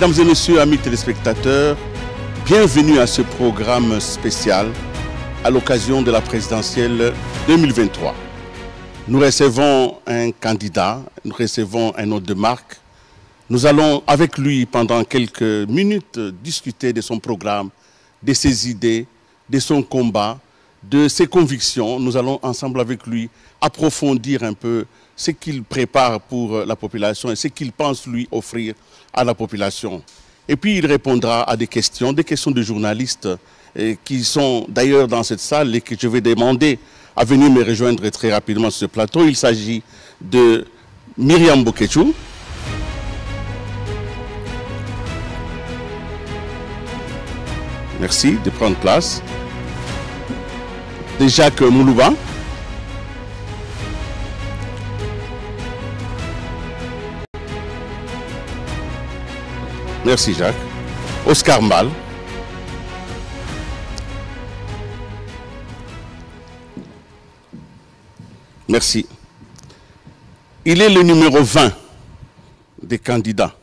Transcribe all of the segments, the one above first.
Mesdames et messieurs, amis téléspectateurs, bienvenue à ce programme spécial à l'occasion de la présidentielle 2023. Nous recevons un candidat, nous recevons un hôte de marque. Nous allons avec lui pendant quelques minutes discuter de son programme, de ses idées, de son combat, de ses convictions. Nous allons ensemble avec lui approfondir un peu ce qu'il prépare pour la population et ce qu'il pense lui offrir à la population. Et puis il répondra à des questions de journalistes qui sont d'ailleurs dans cette salle et que je vais demander à venir me rejoindre très rapidement sur ce plateau. Il s'agit de Myriam Bokéchou. Merci de prendre place. De Jacques Moulouba. Merci Jacques. Oscar Mbal. Merci. Il est le numéro 20 des candidats.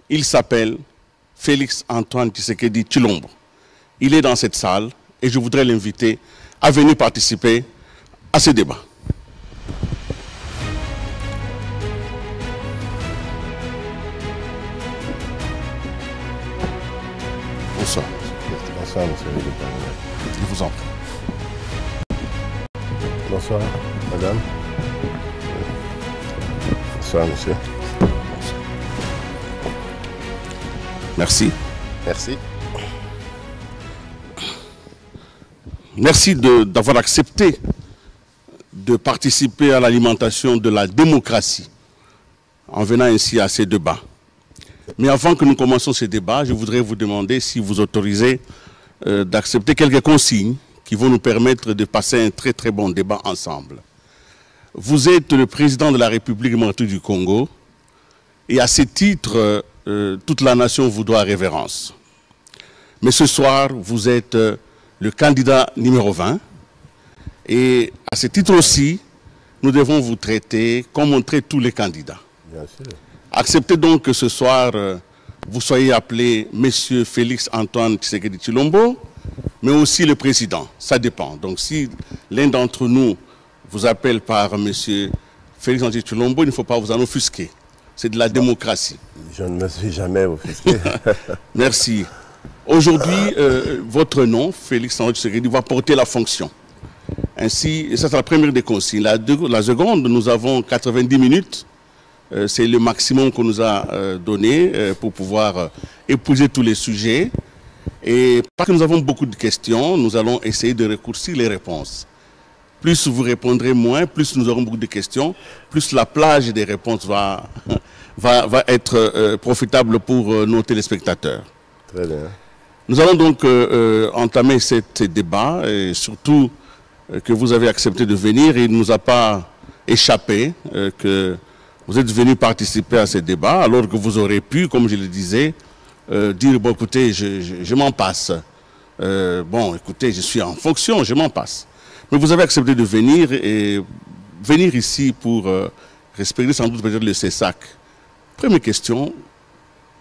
Il s'appelle Félix Antoine Tshisekedi Tshilombo. Il est dans cette salle et je voudrais l'inviter à venir participer à ce débat. Bonsoir. Bonsoir, monsieur. Je vous en prie. Bonsoir, madame. Bonsoir, monsieur. Merci. Merci. Merci d'avoir accepté de participer à l'alimentation de la démocratie en venant ainsi à ces débats. Mais avant que nous commencions ces débats, je voudrais vous demander si vous autorisez d'accepter quelques consignes qui vont nous permettre de passer un très très bon débat ensemble. Vous êtes le président de la République démocratique du Congo et à ce titre, toute la nation vous doit révérence. Mais ce soir, vous êtes le candidat numéro 20 et à ce titre aussi, nous devons vous traiter comme on traite tous les candidats. Bien sûr. Acceptez donc que ce soir, vous soyez appelé Monsieur Félix Antoine Tshisekedi Tshilombo, mais aussi le président. Ça dépend. Donc si l'un d'entre nous vous appelle par Monsieur Félix Antoine Tshilombo, il ne faut pas vous en offusquer. C'est de la démocratie. Je ne me suis jamais offusqué. Merci. Aujourd'hui, votre nom, Félix Antoine Tshisekedi, va porter la fonction. Ainsi, ça c'est la première des consignes. La seconde, nous avons 90 minutes. C'est le maximum qu'on nous a donné pour pouvoir épouser tous les sujets. Et parce que nous avons beaucoup de questions, nous allons essayer de raccourcir les réponses. Plus vous répondrez moins, plus nous aurons beaucoup de questions, plus la plage des réponses va être profitable pour nos téléspectateurs. Très bien. Nous allons donc entamer ce débat, et surtout que vous avez accepté de venir. Il ne nous a pas échappé que vous êtes venu participer à ce débat, alors que vous aurez pu, comme je le disais, dire, bon, écoutez, je m'en passe. Bon, écoutez, je suis en fonction, je m'en passe. Mais vous avez accepté de venir, et venir ici pour respecter sans doute peut-être le CESAC. Première question,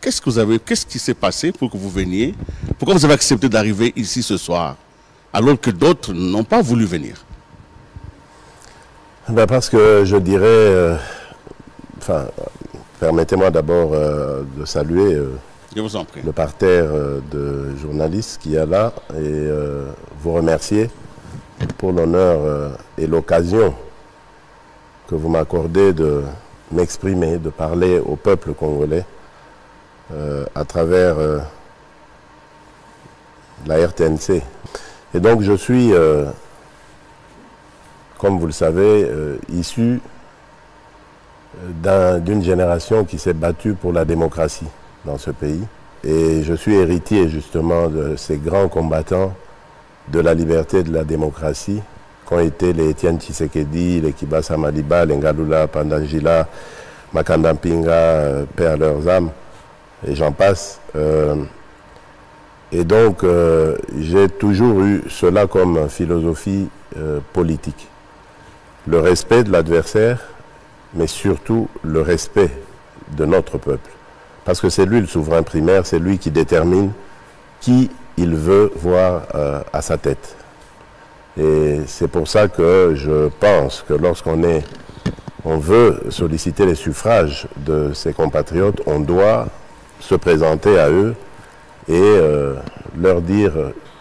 qu'est-ce qui s'est passé pour que vous veniez? Pourquoi vous avez accepté d'arriver ici ce soir, alors que d'autres n'ont pas voulu venir? Ben parce que je dirais... permettez-moi d'abord de saluer Je vous en prie. le parterre de journalistes qui est là et vous remercier pour l'honneur et l'occasion que vous m'accordez de m'exprimer, de parler au peuple congolais à travers la RTNC. Et donc je suis, comme vous le savez, issu d'une génération qui s'est battue pour la démocratie dans ce pays. Et je suis héritier justement de ces grands combattants de la liberté et de la démocratie qu'ont été les Etienne Tshisekedi, les Kibasa Maliba, les Ngalula Pandangila, Makanda Mpinga, paix à leurs âmes, et j'en passe. Et donc j'ai toujours eu cela comme philosophie politique. Le respect de l'adversaire, mais surtout le respect de notre peuple. parce que c'est lui le souverain primaire, c'est lui qui détermine qui il veut voir à sa tête. Et c'est pour ça que je pense que lorsqu'on veut solliciter les suffrages de ses compatriotes, on doit se présenter à eux et leur dire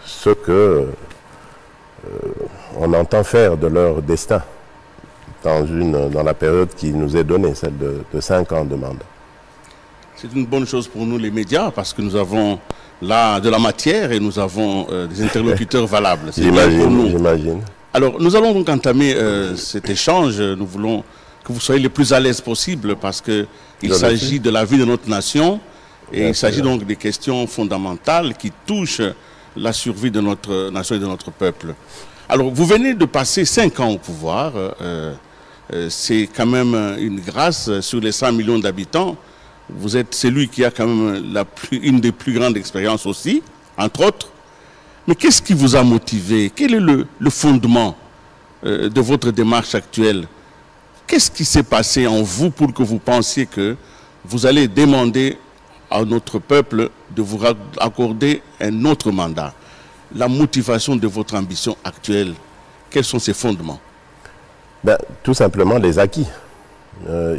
ce que on entend faire de leur destin dans la période qui nous est donnée, celle de 5 ans de mandat. C'est une bonne chose pour nous les médias parce que nous avons là de la matière et nous avons des interlocuteurs valables. J'imagine. Alors nous allons donc entamer cet échange. Nous voulons que vous soyez les plus à l'aise possible parce qu'il s'agit de la vie de notre nation et il s'agit donc des questions fondamentales qui touchent la survie de notre nation et de notre peuple. Alors vous venez de passer 5 ans au pouvoir. C'est quand même une grâce sur les 100 millions d'habitants. Vous êtes celui qui a quand même une des plus grandes expériences aussi, entre autres. Mais qu'est-ce qui vous a motivé? Quel est le fondement de votre démarche actuelle? Qu'est-ce qui s'est passé en vous pour que vous pensiez que vous allez demander à notre peuple de vous accorder un autre mandat? La motivation de votre ambition actuelle, quels sont ses fondements? Tout simplement les acquis.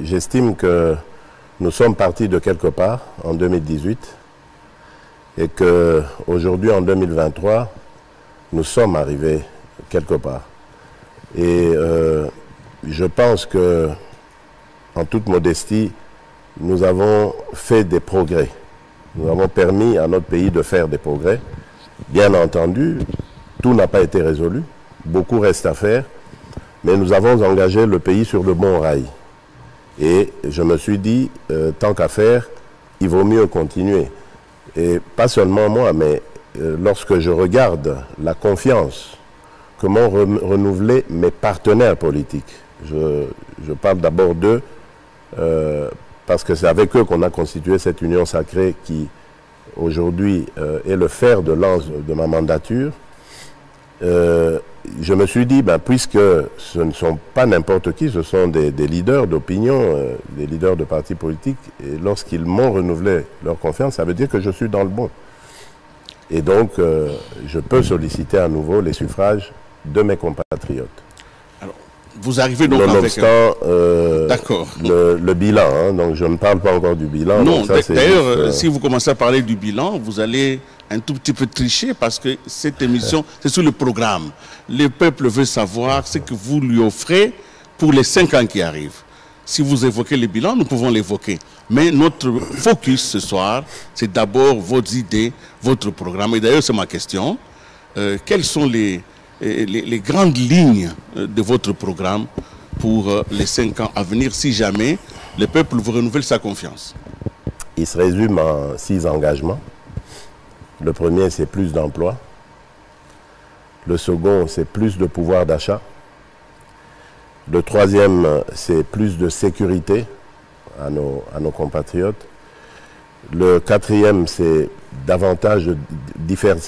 J'estime que nous sommes partis de quelque part en 2018 et qu'aujourd'hui, en 2023, nous sommes arrivés quelque part. Et je pense que, en toute modestie, nous avons fait des progrès. Nous avons permis à notre pays de faire des progrès. Bien entendu, tout n'a pas été résolu. Beaucoup reste à faire. Mais nous avons engagé le pays sur le bon rail. Et je me suis dit, tant qu'à faire, il vaut mieux continuer. Et pas seulement moi, mais lorsque je regarde la confiance que m'ont renouvelé mes partenaires politiques, je parle d'abord d'eux, parce que c'est avec eux qu'on a constitué cette union sacrée qui, aujourd'hui, est le fer de lance de ma mandature. Je me suis dit, puisque ce ne sont pas n'importe qui, ce sont des leaders d'opinion, des leaders de partis politiques, et lorsqu'ils m'ont renouvelé leur confiance, ça veut dire que je suis dans le bon. Et donc, je peux solliciter à nouveau les suffrages de mes compatriotes. Alors, vous arrivez donc nonobstant d'accord. Le bilan, hein, donc je ne parle pas encore du bilan. Non, d'ailleurs, si vous commencez à parler du bilan, vous allez un tout petit peu tricher parce que cette émission, c'est sur le programme. Le peuple veut savoir ce que vous lui offrez pour les 5 ans qui arrivent. Si vous évoquez le bilan, nous pouvons l'évoquer. Mais notre focus ce soir, c'est d'abord vos idées, votre programme. Et d'ailleurs, c'est ma question. Quelles sont les grandes lignes de votre programme pour les 5 ans à venir, si jamais le peuple vous renouvelle sa confiance? Il se résume en 6 engagements. Le premier, c'est plus d'emplois. Le second, c'est plus de pouvoir d'achat. Le troisième, c'est plus de sécurité à nos compatriotes. Le quatrième, c'est davantage de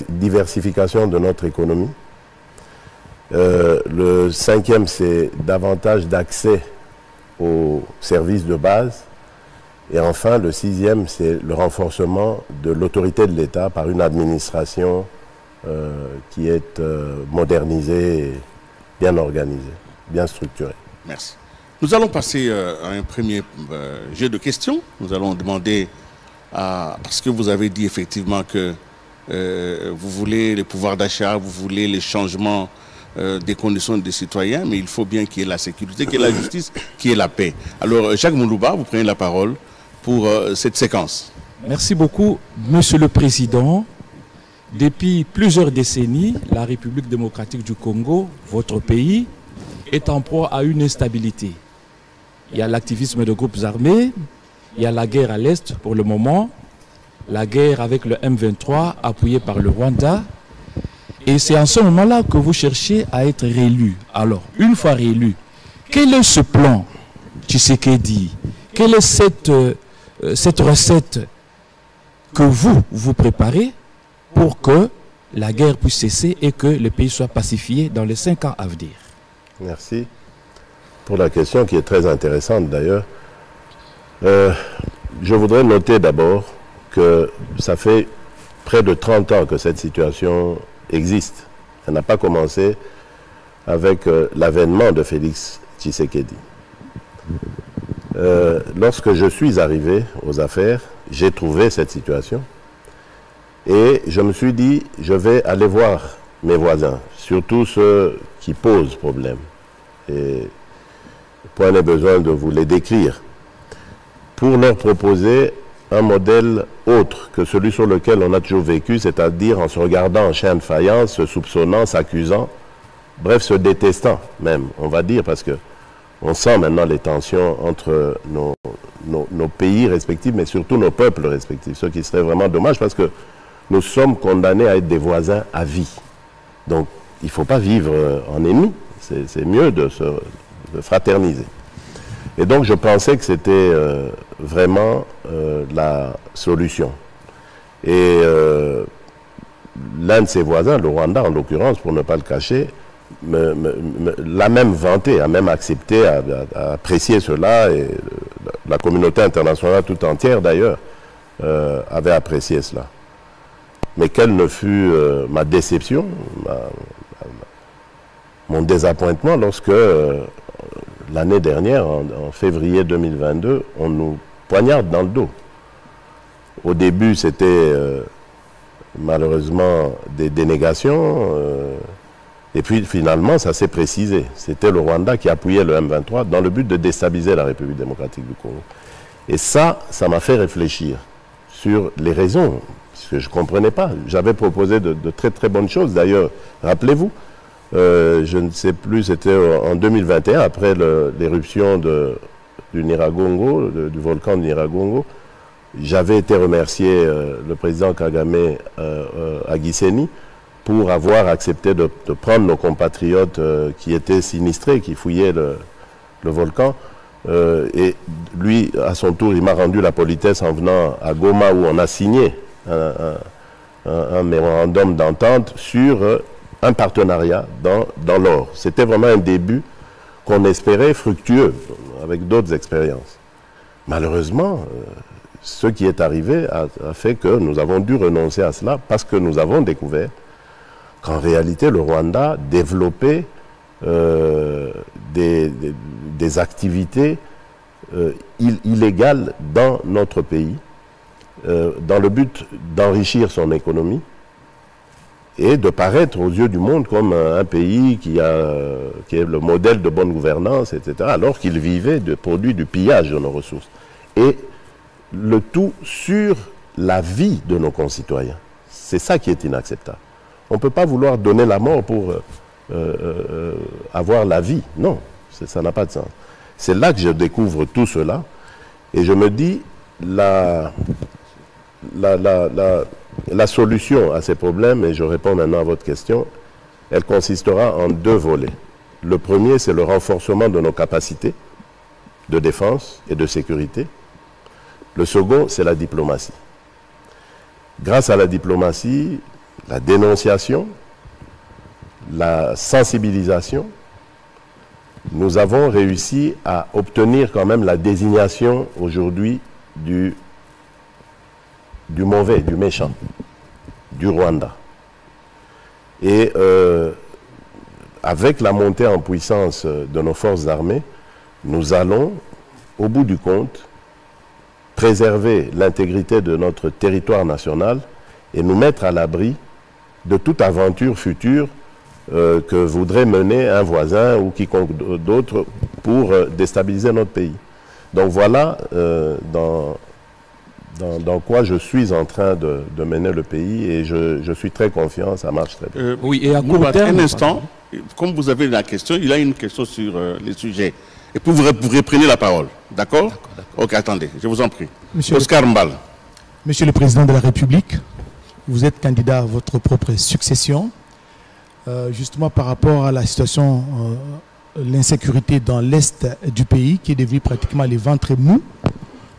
diversification de notre économie. Le cinquième, c'est davantage d'accès aux services de base. Et enfin, le sixième, c'est le renforcement de l'autorité de l'État par une administration qui est modernisée, et bien organisée, bien structurée. Merci. Nous allons passer à un premier jeu de questions. Nous allons demander, parce que vous avez dit effectivement que vous voulez le pouvoir d'achat, vous voulez les changements des conditions des citoyens, mais il faut bien qu'il y ait la sécurité, qu'il y ait la justice, qu'il y ait la paix. Alors, Jacques Moulouba, vous prenez la parole pour cette séquence. Merci beaucoup, Monsieur le Président. Depuis plusieurs décennies, la République démocratique du Congo, votre pays, est en proie à une instabilité. Il y a l'activisme de groupes armés, il y a la guerre à l'Est pour le moment, la guerre avec le M23 appuyé par le Rwanda. Et c'est en ce moment-là que vous cherchez à être réélu. Alors, une fois réélu, quel est ce plan Tshisekedi? Quelle est cette recette que vous préparez pour que la guerre puisse cesser et que le pays soit pacifié dans les 5 ans à venir? Merci pour la question qui est très intéressante d'ailleurs. je voudrais noter d'abord que ça fait près de 30 ans que cette situation existe. Elle n'a pas commencé avec l'avènement de Félix Tshisekedi. Lorsque je suis arrivé aux affaires, j'ai trouvé cette situation et je me suis dit, je vais aller voir mes voisins, surtout ceux qui posent problème. Et point n'est besoin de vous les décrire, pour leur proposer un modèle autre que celui sur lequel on a toujours vécu, c'est-à-dire en se regardant en chien de faïence, se soupçonnant, s'accusant, bref, se détestant même, on va dire, parce que on sent maintenant les tensions entre nos pays respectifs, mais surtout nos peuples respectifs, ce qui serait vraiment dommage parce que nous sommes condamnés à être des voisins à vie. Donc, il ne faut pas vivre en ennemis, c'est mieux de fraterniser. Et donc, je pensais que c'était vraiment la solution. Et l'un de ses voisins, le Rwanda en l'occurrence, pour ne pas le cacher, l'a même vanté, a même accepté, a apprécié cela, et la communauté internationale tout entière d'ailleurs avait apprécié cela. Mais quelle ne fut ma déception, mon désappointement lorsque l'année dernière, en février 2022, on nous poignarde dans le dos. Au début, c'était malheureusement des dénégations, et puis finalement, ça s'est précisé. C'était le Rwanda qui appuyait le M23 dans le but de déstabiliser la République démocratique du Congo. Et ça m'a fait réfléchir sur les raisons, parce que je ne comprenais pas. J'avais proposé de très très bonnes choses. D'ailleurs, rappelez-vous, je ne sais plus, c'était en 2021, après l'éruption du Nyiragongo, du volcan de Nyiragongo, j'avais été remercier le président Kagame à Gisenyi pour avoir accepté de prendre nos compatriotes qui étaient sinistrés, qui fouillaient le volcan. Et lui, à son tour, il m'a rendu la politesse en venant à Goma où on a signé un mémorandum d'entente sur un partenariat dans l'or. C'était vraiment un début qu'on espérait fructueux, avec d'autres expériences. Malheureusement, ce qui est arrivé a fait que nous avons dû renoncer à cela parce que nous avons découvert qu'en réalité, le Rwanda développait des activités illégales dans notre pays, dans le but d'enrichir son économie et de paraître aux yeux du monde comme un pays qui est le modèle de bonne gouvernance, etc., alors qu'il vivait de produits du pillage de nos ressources. Et le tout sur la vie de nos concitoyens. C'est ça qui est inacceptable. On ne peut pas vouloir donner la mort pour avoir la vie. Non, ça n'a pas de sens. C'est là que je découvre tout cela. Et je me dis, la solution à ces problèmes, et je réponds maintenant à votre question, elle consistera en deux volets. Le premier, c'est le renforcement de nos capacités de défense et de sécurité. Le second, c'est la diplomatie. Grâce à la diplomatie, la dénonciation, la sensibilisation, nous avons réussi à obtenir quand même la désignation aujourd'hui du mauvais, du méchant, du Rwanda. Et avec la montée en puissance de nos forces armées, nous allons, au bout du compte, préserver l'intégrité de notre territoire national et nous mettre à l'abri de toute aventure future que voudrait mener un voisin ou quiconque d'autre pour déstabiliser notre pays. Donc voilà dans quoi je suis en train de mener le pays et je suis très confiant, ça marche très bien. Oui, et à court terme... Un instant, comme vous avez la question, il y a une question sur les sujets. Et puis vous reprenez la parole, d'accord? Ok, attendez, je vous en prie. Oscar Mbal. Monsieur le Président de la République, vous êtes candidat à votre propre succession. Justement par rapport à la situation, l'insécurité dans l'Est du pays, qui est devenu pratiquement les ventres mous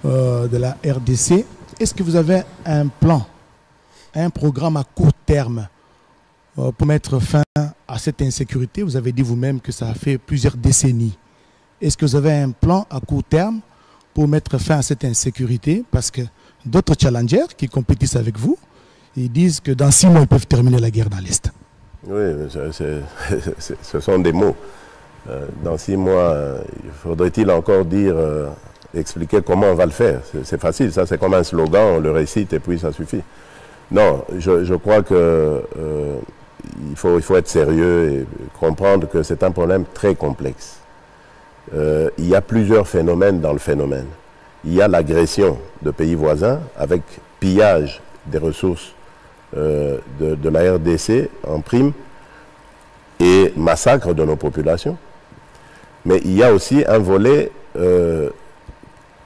de la RDC. Est-ce que vous avez un plan, un programme à court terme pour mettre fin à cette insécurité? Vous avez dit vous-même que ça a fait plusieurs décennies. Est-ce que vous avez un plan à court terme pour mettre fin à cette insécurité? Parce que d'autres challengers qui compétissent avec vous, ils disent que dans 6 mois, ils peuvent terminer la guerre dans l'Est. Oui, ce sont des mots. Dans 6 mois, faudrait-il encore dire, expliquer comment on va le faire? C'est facile, ça c'est comme un slogan, on le récite et puis ça suffit. Non, je crois que il faut être sérieux et comprendre que c'est un problème très complexe. Il y a plusieurs phénomènes dans le phénomène. Il y a l'agression de pays voisins avec pillage des ressources de la RDC en prime et massacre de nos populations. Mais il y a aussi un volet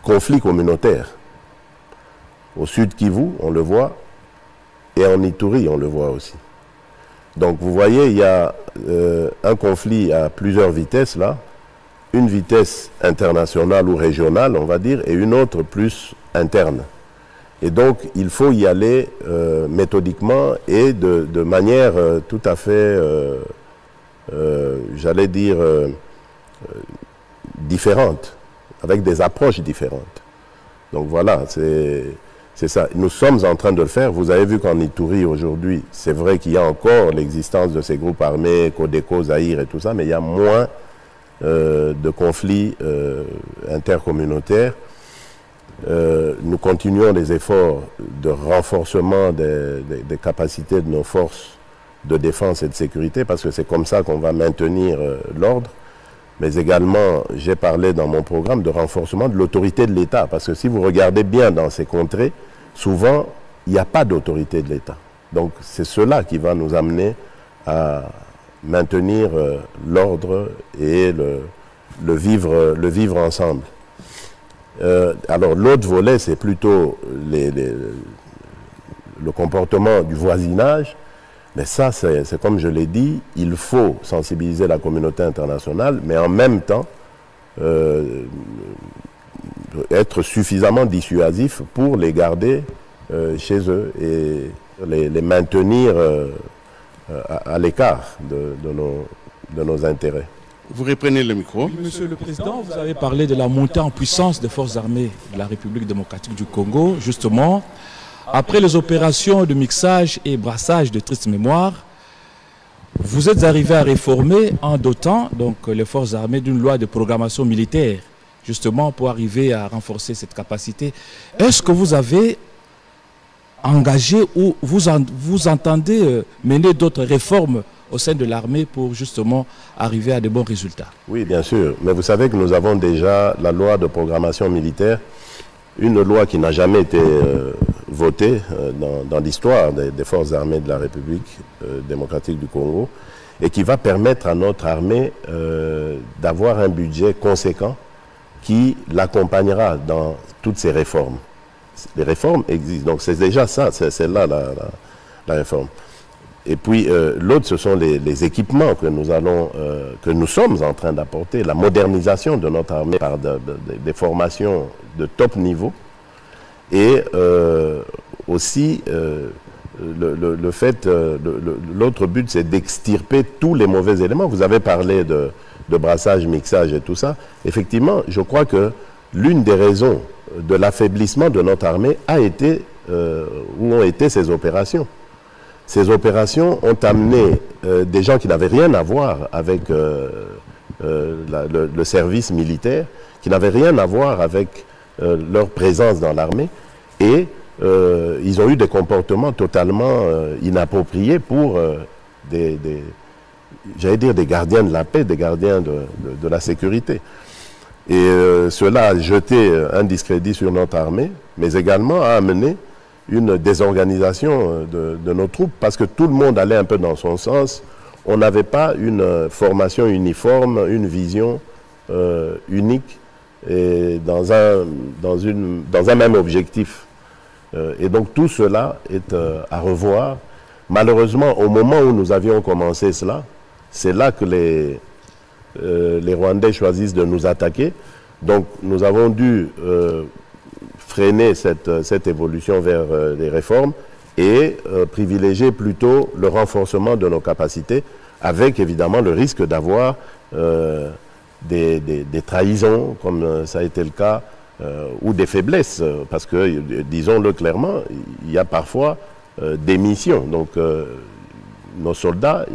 conflit communautaire. Au sud Kivu, on le voit, et en Ituri, on le voit aussi. Donc vous voyez, il y a un conflit à plusieurs vitesses là, une vitesse internationale ou régionale, on va dire, et une autre plus interne. Et donc, il faut y aller méthodiquement et de manière tout à fait, j'allais dire, différente, avec des approches différentes. Donc voilà, c'est ça. Nous sommes en train de le faire. Vous avez vu qu'en Ituri, aujourd'hui, c'est vrai qu'il y a encore l'existence de ces groupes armés, Codeco, Zaïre et tout ça, mais il y a moins de conflits intercommunautaires. Nous continuons les efforts de renforcement des capacités de nos forces de défense et de sécurité, parce que c'est comme ça qu'on va maintenir l'ordre. Mais également, j'ai parlé dans mon programme de renforcement de l'autorité de l'État, parce que si vous regardez bien dans ces contrées, souvent, il n'y a pas d'autorité de l'État. Donc c'est cela qui va nous amener à maintenir l'ordre et le vivre ensemble. Alors l'autre volet, c'est plutôt le comportement du voisinage. Mais ça, c'est comme je l'ai dit, il faut sensibiliser la communauté internationale, mais en même temps, être suffisamment dissuasif pour les garder chez eux et les maintenir à l'écart de nos intérêts. Vous reprenez le micro. Monsieur le Président, vous avez parlé de la montée en puissance des forces armées de la République démocratique du Congo. Justement, après les opérations de mixage et brassage de triste mémoire, vous êtes arrivé à réformer en dotant donc, les forces armées d'une loi de programmation militaire, justement pour arriver à renforcer cette capacité. Est-ce que vous avez engagé ou vous entendez mener d'autres réformes au sein de l'armée pour justement arriver à de bons résultats? Oui, bien sûr. Mais vous savez que nous avons déjà la loi de programmation militaire, une loi qui n'a jamais été votée dans l'histoire des forces armées de la République démocratique du Congo et qui va permettre à notre armée d'avoir un budget conséquent qui l'accompagnera dans toutes ces réformes. Les réformes existent, donc c'est déjà ça, c'est là la réforme. Et puis l'autre, ce sont les équipements que nous sommes en train d'apporter, la modernisation de notre armée par des formations de top niveau. Et aussi, l'autre but, c'est d'extirper tous les mauvais éléments. Vous avez parlé de brassage, mixage et tout ça. Effectivement, je crois que l'une des raisons de l'affaiblissement de notre armée ont été ces opérations. Ces opérations ont amené des gens qui n'avaient rien à voir avec le service militaire, qui n'avaient rien à voir avec leur présence dans l'armée, et ils ont eu des comportements totalement inappropriés pour j'allais dire des gardiens de la paix, des gardiens de la sécurité. Et cela a jeté un discrédit sur notre armée, mais également a amené une désorganisation de nos troupes, parce que tout le monde allait un peu dans son sens. On n'avait pas une formation uniforme, une vision unique et dans un même objectif. Et donc tout cela est à revoir. Malheureusement, au moment où nous avions commencé cela, c'est là que les Rwandais choisissent de nous attaquer. Donc nous avons dû freiner cette évolution vers les réformes et privilégier plutôt le renforcement de nos capacités, avec évidemment le risque d'avoir des trahisons, comme ça a été le cas ou des faiblesses, parce que, disons-le clairement, il y a parfois des missions. Donc, nos soldats,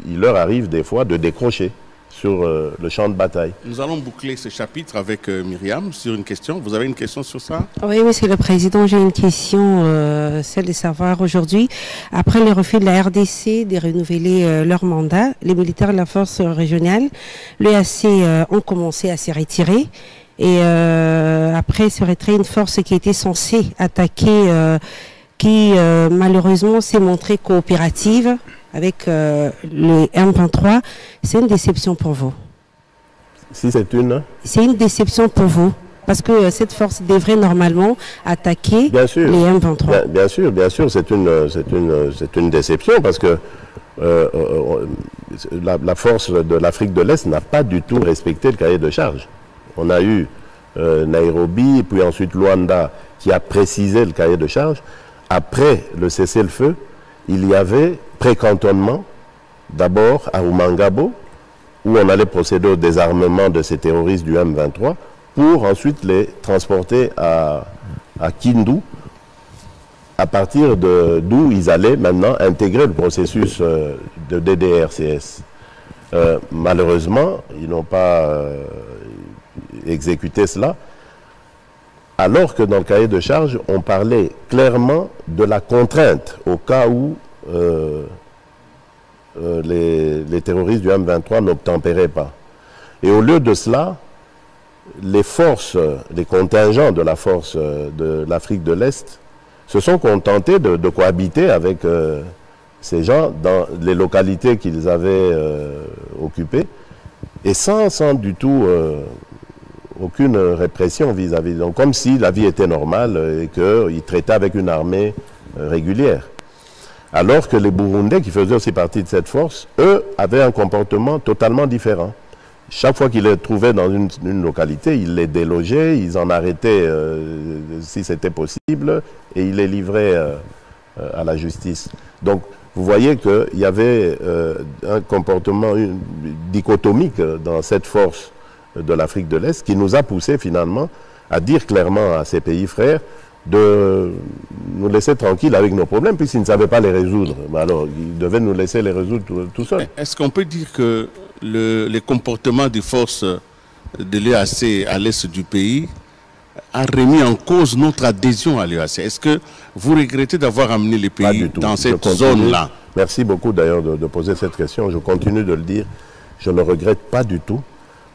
il leur arrive des fois de décrocher sur le champ de bataille. Nous allons boucler ce chapitre avec Myriam sur une question. Vous avez une question sur ça? Oui, Monsieur le Président, j'ai une question, celle de savoir aujourd'hui, après le refus de la RDC de renouveler leur mandat, les militaires de la force régionale, l'EAC ont commencé à se retirer. Et après ce retrait, une force qui était censée attaquer, qui malheureusement s'est montrée coopérative avec le M23, c'est une déception pour vous? Si c'est une... C'est une déception pour vous, parce que cette force devrait normalement attaquer les M23. Bien sûr, c'est une déception, parce que la force de l'Afrique de l'Est n'a pas du tout respecté le cahier de charge. On a eu Nairobi, puis ensuite Luanda, qui a précisé le cahier de charge. Après le cessez-le-feu, il y avait pré-cantonnement, d'abord à Rumangabo, où on allait procéder au désarmement de ces terroristes du M23, pour ensuite les transporter à Kindu, à partir d'où ils allaient maintenant intégrer le processus de DDRCS. Malheureusement, ils n'ont pas exécuté cela, alors que dans le cahier de charge, on parlait clairement de la contrainte au cas où les terroristes du M23 n'obtempéraient pas. Et au lieu de cela, les forces, les contingents de la force de l'Afrique de l'Est se sont contentés de cohabiter avec ces gens dans les localités qu'ils avaient occupées, et sans du tout aucune répression vis-à-vis. Donc comme si la vie était normale et qu'ils traitaient avec une armée régulière. Alors que les Burundais, qui faisaient aussi partie de cette force, eux, avaient un comportement totalement différent. Chaque fois qu'ils les trouvaient dans une localité, ils les délogeaient, ils en arrêtaient si c'était possible, et ils les livraient à la justice. Donc, vous voyez qu'il y avait un comportement dichotomique dans cette force de l'Afrique de l'Est qui nous a poussé finalement à dire clairement à ces pays frères de nous laisser tranquilles avec nos problèmes, puisqu'ils ne savaient pas les résoudre. Alors, ils devaient nous laisser les résoudre tout seuls. Est-ce qu'on peut dire que les comportements des forces de l'EAC à l'est du pays a remis en cause notre adhésion à l'EAC? Est-ce que vous regrettez d'avoir amené les pays dans cette zone-là? Merci beaucoup d'ailleurs de poser cette question. Je continue de le dire. Je ne regrette pas du tout,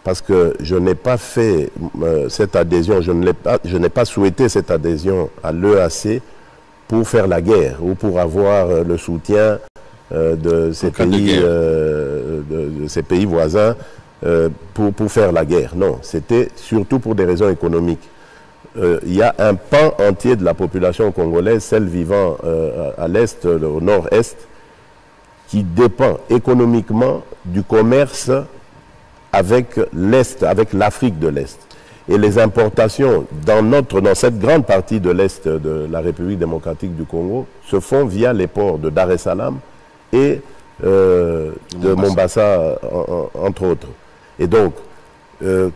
parce que je n'ai pas fait cette adhésion, je n'ai pas souhaité cette adhésion à l'EAC pour faire la guerre ou pour avoir le soutien de ces pays voisins pour faire la guerre. Non, c'était surtout pour des raisons économiques. Il y a un pan entier de la population congolaise, celle vivant à l'est, au nord-est, qui dépend économiquement du commerce avec l'Est, avec l'Afrique de l'Est. Et les importations dans cette grande partie de l'Est de la République démocratique du Congo se font via les ports de Dar es Salaam et de Mombasa, entre autres. Et donc,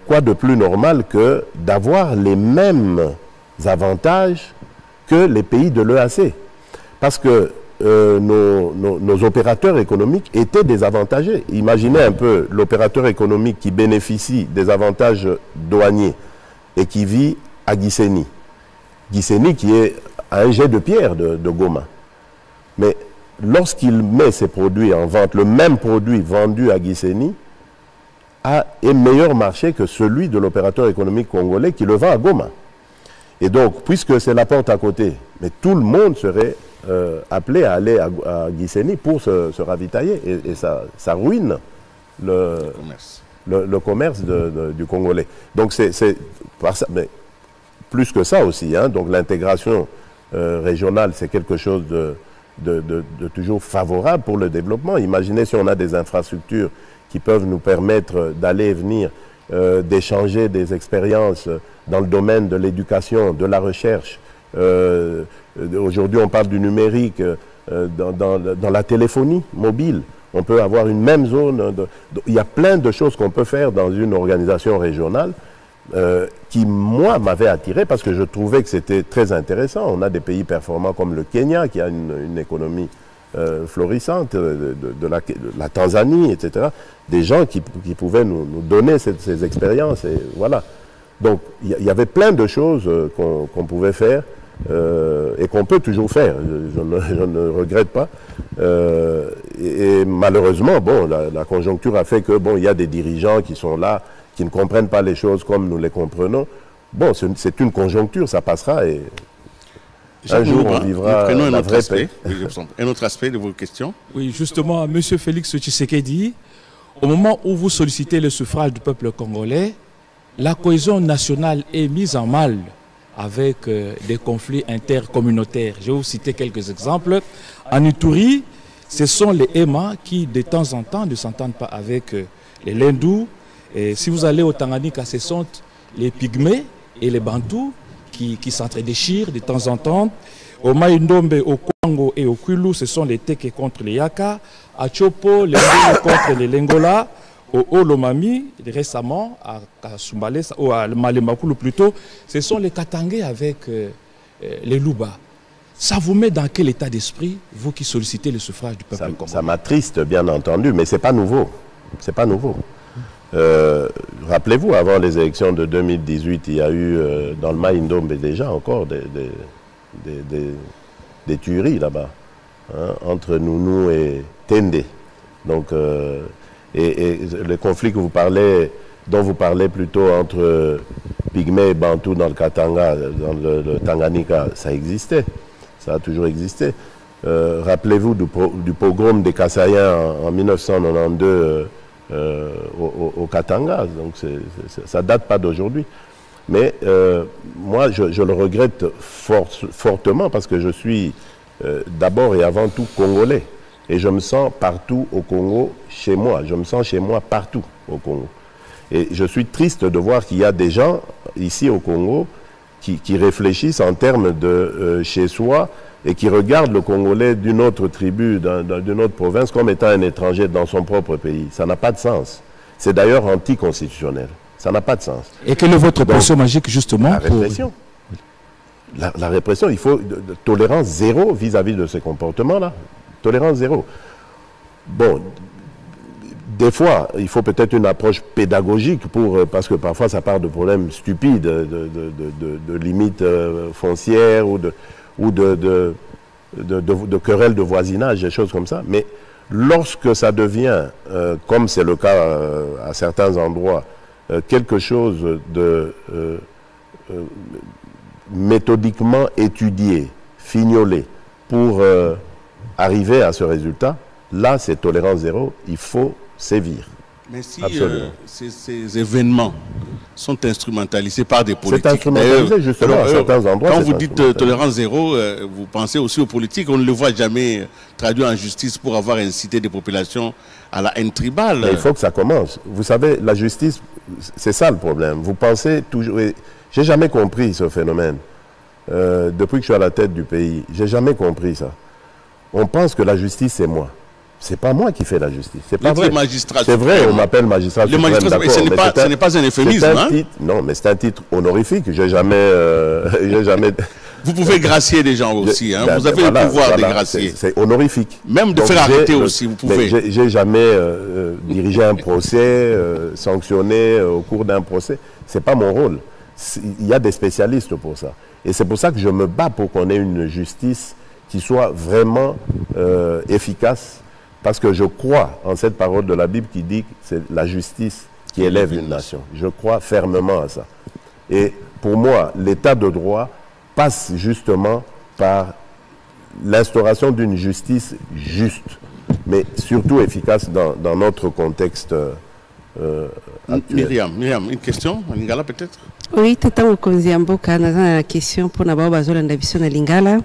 quoi de plus normal que d'avoir les mêmes avantages que les pays de l'EAC? Parce que nos opérateurs économiques étaient désavantagés. Imaginez un peu l'opérateur économique qui bénéficie des avantages douaniers et qui vit à Gisenyi. Gisenyi qui est à un jet de pierre de Goma. Mais lorsqu'il met ses produits en vente, le même produit vendu à Gisenyi a un meilleur marché que celui de l'opérateur économique congolais qui le vend à Goma. Et donc, puisque c'est la porte à côté, mais tout le monde serait appelé à aller à Gisenyi pour se ravitailler. Et ça ruine le commerce du Congolais. Donc c'est par ça, mais plus que ça aussi. Hein, donc l'intégration régionale, c'est quelque chose de toujours favorable pour le développement. Imaginez si on a des infrastructures qui peuvent nous permettre d'aller et venir, d'échanger des expériences dans le domaine de l'éducation, de la recherche. Aujourd'hui, on parle du numérique dans la téléphonie mobile. On peut avoir une même zone. Il y a plein de choses qu'on peut faire dans une organisation régionale qui, moi, m'avait attiré parce que je trouvais que c'était très intéressant. On a des pays performants comme le Kenya, qui a une économie florissante, de la Tanzanie, etc. Des gens qui pouvaient nous donner ces expériences. Et voilà. Donc, il y avait plein de choses qu'on pouvait faire et qu'on peut toujours faire. Je ne regrette pas. Et malheureusement, bon, la conjoncture a fait que, bon, il y a des dirigeants qui sont là, qui ne comprennent pas les choses comme nous les comprenons. Bon, c'est une conjoncture, ça passera et un jour on vivra la vraie paix. Un autre aspect de vos questions? Oui, justement, M. Félix Tshisekedi, au moment où vous sollicitez le suffrage du peuple congolais, la cohésion nationale est mise en mal avec des conflits intercommunautaires. Je vais vous citer quelques exemples. En Ituri, ce sont les Ema qui, de temps en temps, ne s'entendent pas avec les Lendou. Et si vous allez au Tanganyika, ce sont les Pygmées et les Bantous qui s'entre-déchirent de temps en temps. Au Maïndombe, au Kwango et au Kwilu, ce sont les Teke contre les Yaka. À Chopo, les Ngolo contre les Lengola. Au Olomami, récemment, à Kasumbale, ou à Malemakulu plutôt, ce sont les Katangais avec les Luba. Ça vous met dans quel état d'esprit, vous qui sollicitez le suffrage du peuple congolais? Ça m'attriste, bien entendu, mais ce n'est pas nouveau. C'est pas nouveau. Rappelez-vous, avant les élections de 2018, il y a eu dans le Maïndombe déjà encore des tueries là-bas, hein, entre Nounou et Tende. Donc, et le conflit que dont vous parlez plutôt entre Pygmées et Bantous dans le Katanga, dans le Tanganyika, ça existait. Ça a toujours existé. Rappelez-vous du pogrom des Kasaïens en 1992 au Katanga. Donc ça ne date pas d'aujourd'hui. Mais moi, je le regrette fortement parce que je suis d'abord et avant tout congolais. Et je me sens partout au Congo chez moi. Je me sens chez moi partout au Congo. Et je suis triste de voir qu'il y a des gens ici au Congo qui réfléchissent en termes de chez soi et qui regardent le Congolais d'une autre tribu, d'une autre province comme étant un étranger dans son propre pays. Ça n'a pas de sens. C'est d'ailleurs anticonstitutionnel. Ça n'a pas de sens. Et quelle est votre potion magique justement? La répression. La répression, il faut de tolérance zéro vis-à-vis de ces comportements-là. Tolérance zéro. Bon, des fois, il faut peut-être une approche pédagogique parce que parfois ça part de problèmes stupides, de limites foncières ou de querelles de voisinage, des choses comme ça. Mais lorsque ça devient, comme c'est le cas à certains endroits, quelque chose de méthodiquement étudié, fignolé, pour arriver à ce résultat, là c'est tolérance zéro, il faut sévir. Mais si ces événements sont instrumentalisés par des politiques, c'est instrumentalisé justement à certains endroits. Quand vous dites tolérance zéro, vous pensez aussi aux politiques. On ne le voit jamais traduit en justice pour avoir incité des populations à la haine tribale. Mais il faut que ça commence. Vous savez, la justice, c'est ça le problème. Vous pensez toujours... J'ai jamais compris ce phénomène. Depuis que je suis à la tête du pays, j'ai jamais compris ça. On pense que la justice, c'est moi. C'est pas moi qui fais la justice. C'est pas vrai. C'est vrai, on m'appelle magistrat suprême. Ce n'est pas un euphémisme. Hein? Non, mais c'est un titre honorifique. J'ai jamais... Vous pouvez gracier des gens aussi. Hein? Vous avez le pouvoir de gracier. C'est honorifique. Même de faire arrêter aussi, vous pouvez. J'ai jamais dirigé un procès, sanctionné au cours d'un procès. C'est pas mon rôle. Il y a des spécialistes pour ça. Et c'est pour ça que je me bats pour qu'on ait une justice qui soit vraiment efficace, parce que je crois en cette parole de la Bible qui dit que c'est la justice qui élève une nation. Je crois fermement à ça. Et pour moi, l'état de droit passe justement par l'instauration d'une justice juste, mais surtout efficace dans notre contexte actuel. Myriam, une question en Lingala peut-être? Oui, tata mokonzi ya mboka na question pour na bao bazolanda biso na Lingala.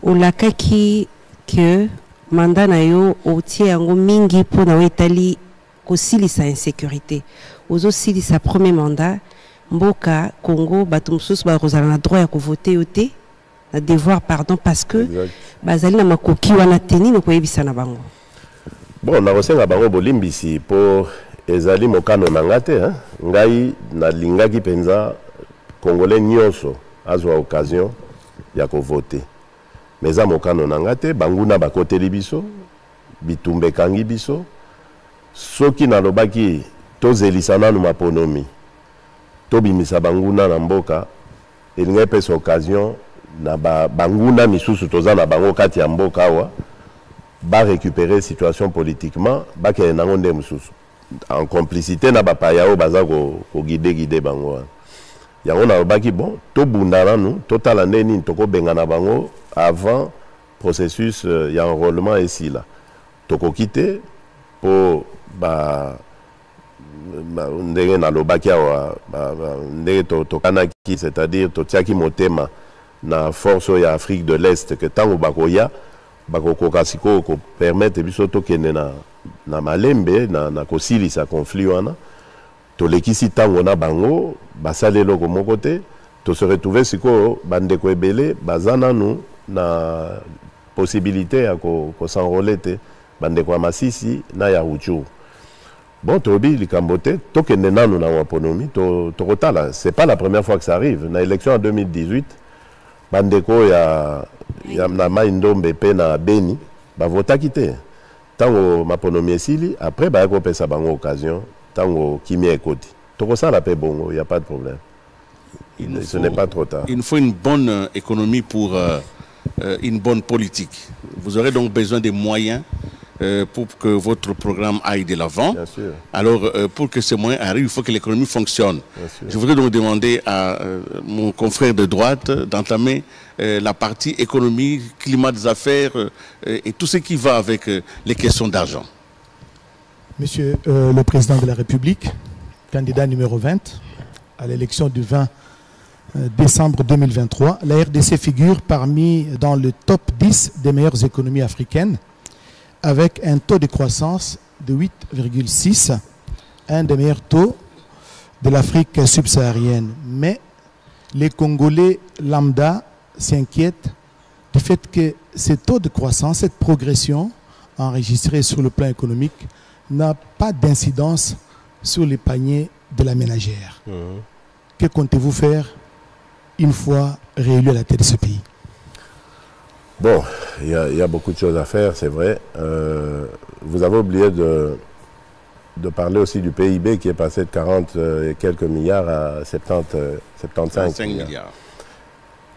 Olakaki que mandat na yo otie yango mingi pour na etali kosilisa insécurité. Ozo silisa premier mandat mboka Congo bato mosusu bakozala na droit ya kovoter ote na devoir pardon parce que bazali na makoki wana teni no koyebisa na bango. Bon, na kosenga bango bolimbisi pour ezali mokano nanga te, hein? Ngai na lingaki penza Congolais nyonso azwa occasion ya ko voter. Mais za mokano nanga te, banguna bakoteli biso, bitumbe kangi biso. Soki na lobaki tozelisana nu maponomi. Tobimisa banguna na mboka, elinga pesa occasion na banguna misusu toza na bango kati ya mboka awa ba récupérer situation politiquement ba ke nango nde misusu en complicité na bapayao baza ko guider bango yango na lobaki bon to bundana nu totala neni toko bengana bango avant processus ya enrôlement ici là toko quitter pour ndenge na lobaki awa ndenge tokanaki c'est-à-dire totiaki motema na force ya Afrique de l'Est que tango bakoya bakokokasiko ko permettre biso tokende na malembe na kosilisa conflit wana tolekisi tango na bango basale loko moko te to se retrouver siko bandeko ebele bazana nu na possibilité ya ko s'enrôler te bandeko ya Masisi na ya Rutshuru. Bon, Tobi, Likambote, tokende nanu na waponomi, tokotala, c'est pas la première fois que ça arrive. Na élection en 2018, bandeko ya na Maindombe pe na Beni, ba vota kite. Tango maponomi esili, après ba ko pesa bango occasion, tango kimia ekoti. Tokosala pe bongo, il y a pas de problème. Ce n'est pas trop tard. Il nous faut une bonne économie pour une bonne politique. Vous aurez donc besoin des moyens pour que votre programme aille de l'avant. Bien sûr. Alors, pour que ces moyens arrivent, il faut que l'économie fonctionne. Je voudrais donc demander à mon confrère de droite d'entamer la partie économie, climat des affaires et tout ce qui va avec les questions d'argent. Monsieur le Président de la République, candidat numéro 20 à l'élection du 20 décembre 2023, la RDC figure dans le top 10 des meilleures économies africaines, avec un taux de croissance de 8,6, un des meilleurs taux de l'Afrique subsaharienne. Mais les Congolais lambda s'inquiètent du fait que ce taux de croissance, cette progression enregistrée sur le plan économique, n'a pas d'incidence sur les paniers de la ménagère. Que comptez-vous faire une fois réélu à la tête de ce pays? Bon, il y a beaucoup de choses à faire, c'est vrai. Vous avez oublié de parler aussi du PIB qui est passé de 40 et quelques milliards à 75 milliards.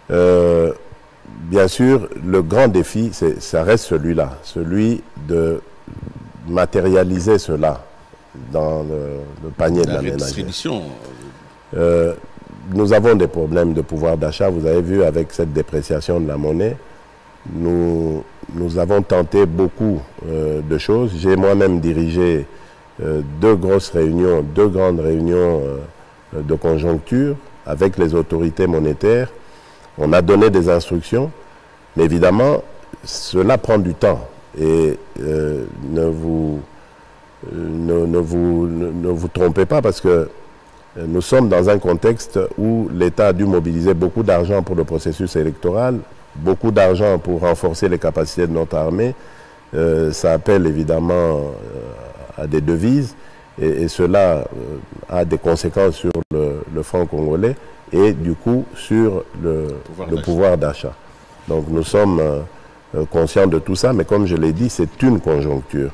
Bien sûr, le grand défi, ça reste celui-là, celui de matérialiser cela dans le panier de la ménagère. Nous avons des problèmes de pouvoir d'achat, vous avez vu avec cette dépréciation de la monnaie. Nous avons tenté beaucoup de choses. J'ai moi-même dirigé deux grandes réunions de conjoncture avec les autorités monétaires. On a donné des instructions, mais évidemment, cela prend du temps. Et ne vous trompez pas parce que nous sommes dans un contexte où l'État a dû mobiliser beaucoup d'argent pour le processus électoral, beaucoup d'argent pour renforcer les capacités de notre armée. Ça appelle évidemment à des devises et cela a des conséquences sur le franc congolais et du coup sur le pouvoir d'achat. Donc nous sommes conscients de tout ça, mais comme je l'ai dit, c'est une conjoncture.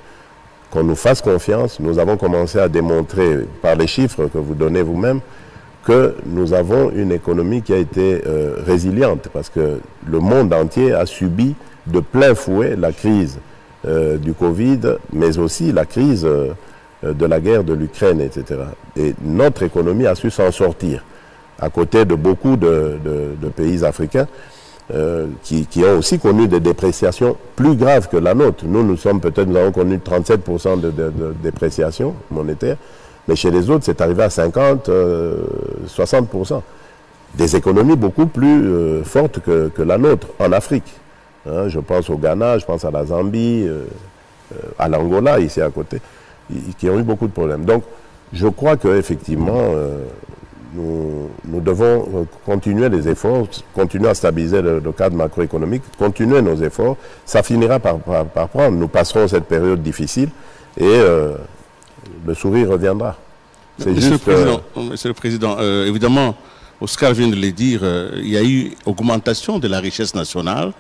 Qu'on nous fasse confiance, nous avons commencé à démontrer par les chiffres que vous donnez vous-même que nous avons une économie qui a été résiliente parce que le monde entier a subi de plein fouet la crise du Covid, mais aussi la crise de la guerre de l'Ukraine, etc. Et notre économie a su s'en sortir, à côté de beaucoup de pays africains qui ont aussi connu des dépréciations plus graves que la nôtre. Nous avons connu 37% de dépréciation monétaire, mais chez les autres, c'est arrivé à 50, 60%. Des économies beaucoup plus fortes que la nôtre en Afrique. Hein, je pense au Ghana, je pense à la Zambie, à l'Angola, ici à côté, qui ont eu beaucoup de problèmes. Donc, je crois qu'effectivement, nous devons continuer les efforts, continuer à stabiliser le cadre macroéconomique, continuer nos efforts. Ça finira par prendre. Nous passerons cette période difficile et le sourire reviendra. Monsieur le Président, évidemment, Oscar vient de le dire, il y a eu augmentation de la richesse nationale.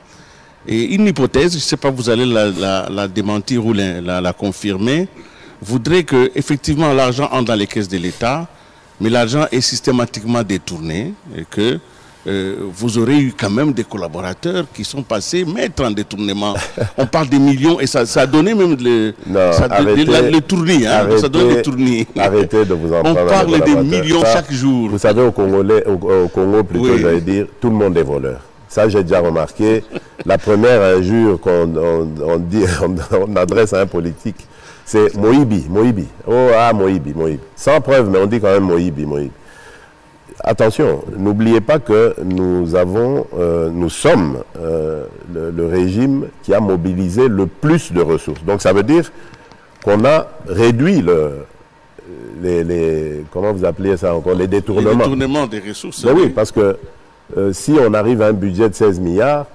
Et une hypothèse, je ne sais pas, vous allez la démentir ou la confirmer, voudrait que effectivement l'argent entre dans les caisses de l'État, mais l'argent est systématiquement détourné et que vous aurez eu quand même des collaborateurs qui sont passés maîtres en détournement. On parle des millions et ça a donné même le tournis. Hein, ça donne des tournis. Arrêtez de vous en prendre. On parle des millions chaque jour. Vous savez, au Congo, plutôt, oui, j'allais dire, tout le monde est voleur. Ça, j'ai déjà remarqué. La première injure qu'on adresse à un politique, c'est Moïbi. Oh, ah, Moïbi. Sans preuve, mais on dit quand même Moïbi. Attention, n'oubliez pas que nous sommes le régime qui a mobilisé le plus de ressources. Donc ça veut dire qu'on a réduit comment vous appelez ça encore, les détournements. Les détournements des ressources. Oui, parce que si on arrive à un budget de 16 milliards,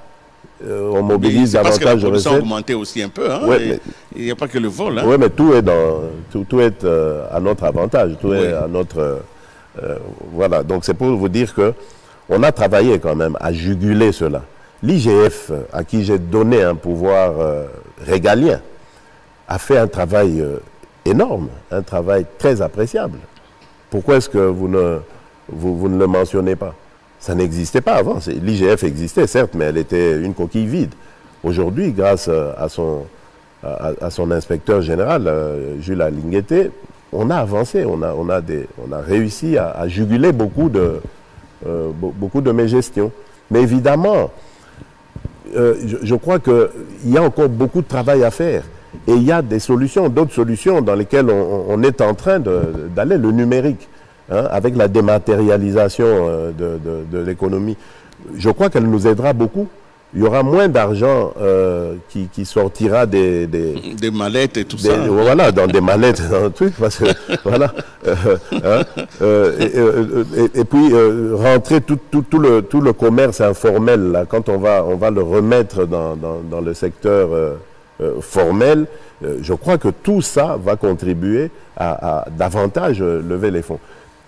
on mobilise davantage de recettes. Parce que la production a augmenté aussi un peu. Hein, ouais, il n'y a pas que le vol. Hein. Oui, mais tout est à notre avantage, tout est à notre... voilà, donc c'est pour vous dire qu'on a travaillé quand même à juguler cela. L'IGF, à qui j'ai donné un pouvoir régalien, a fait un travail énorme, un travail très appréciable. Pourquoi est-ce que vous ne le mentionnez pas? Ça n'existait pas avant. L'IGF existait, certes, mais elle était une coquille vide. Aujourd'hui, grâce à son inspecteur général, Jules Alinguete, on a avancé, on a réussi à juguler beaucoup de mes gestions. Mais évidemment, je crois qu'il y a encore beaucoup de travail à faire. Et il y a des solutions, d'autres solutions dans lesquelles on est en train d'aller, le numérique, hein, avec la dématérialisation de l'économie. Je crois qu'elle nous aidera beaucoup. Il y aura moins d'argent qui sortira des mallettes et tout ça. Voilà, dans des mallettes, dans le truc, parce que, voilà. Et puis, rentrer tout le commerce informel, là, quand on va le remettre dans le secteur formel, je crois que tout ça va contribuer à davantage lever les fonds.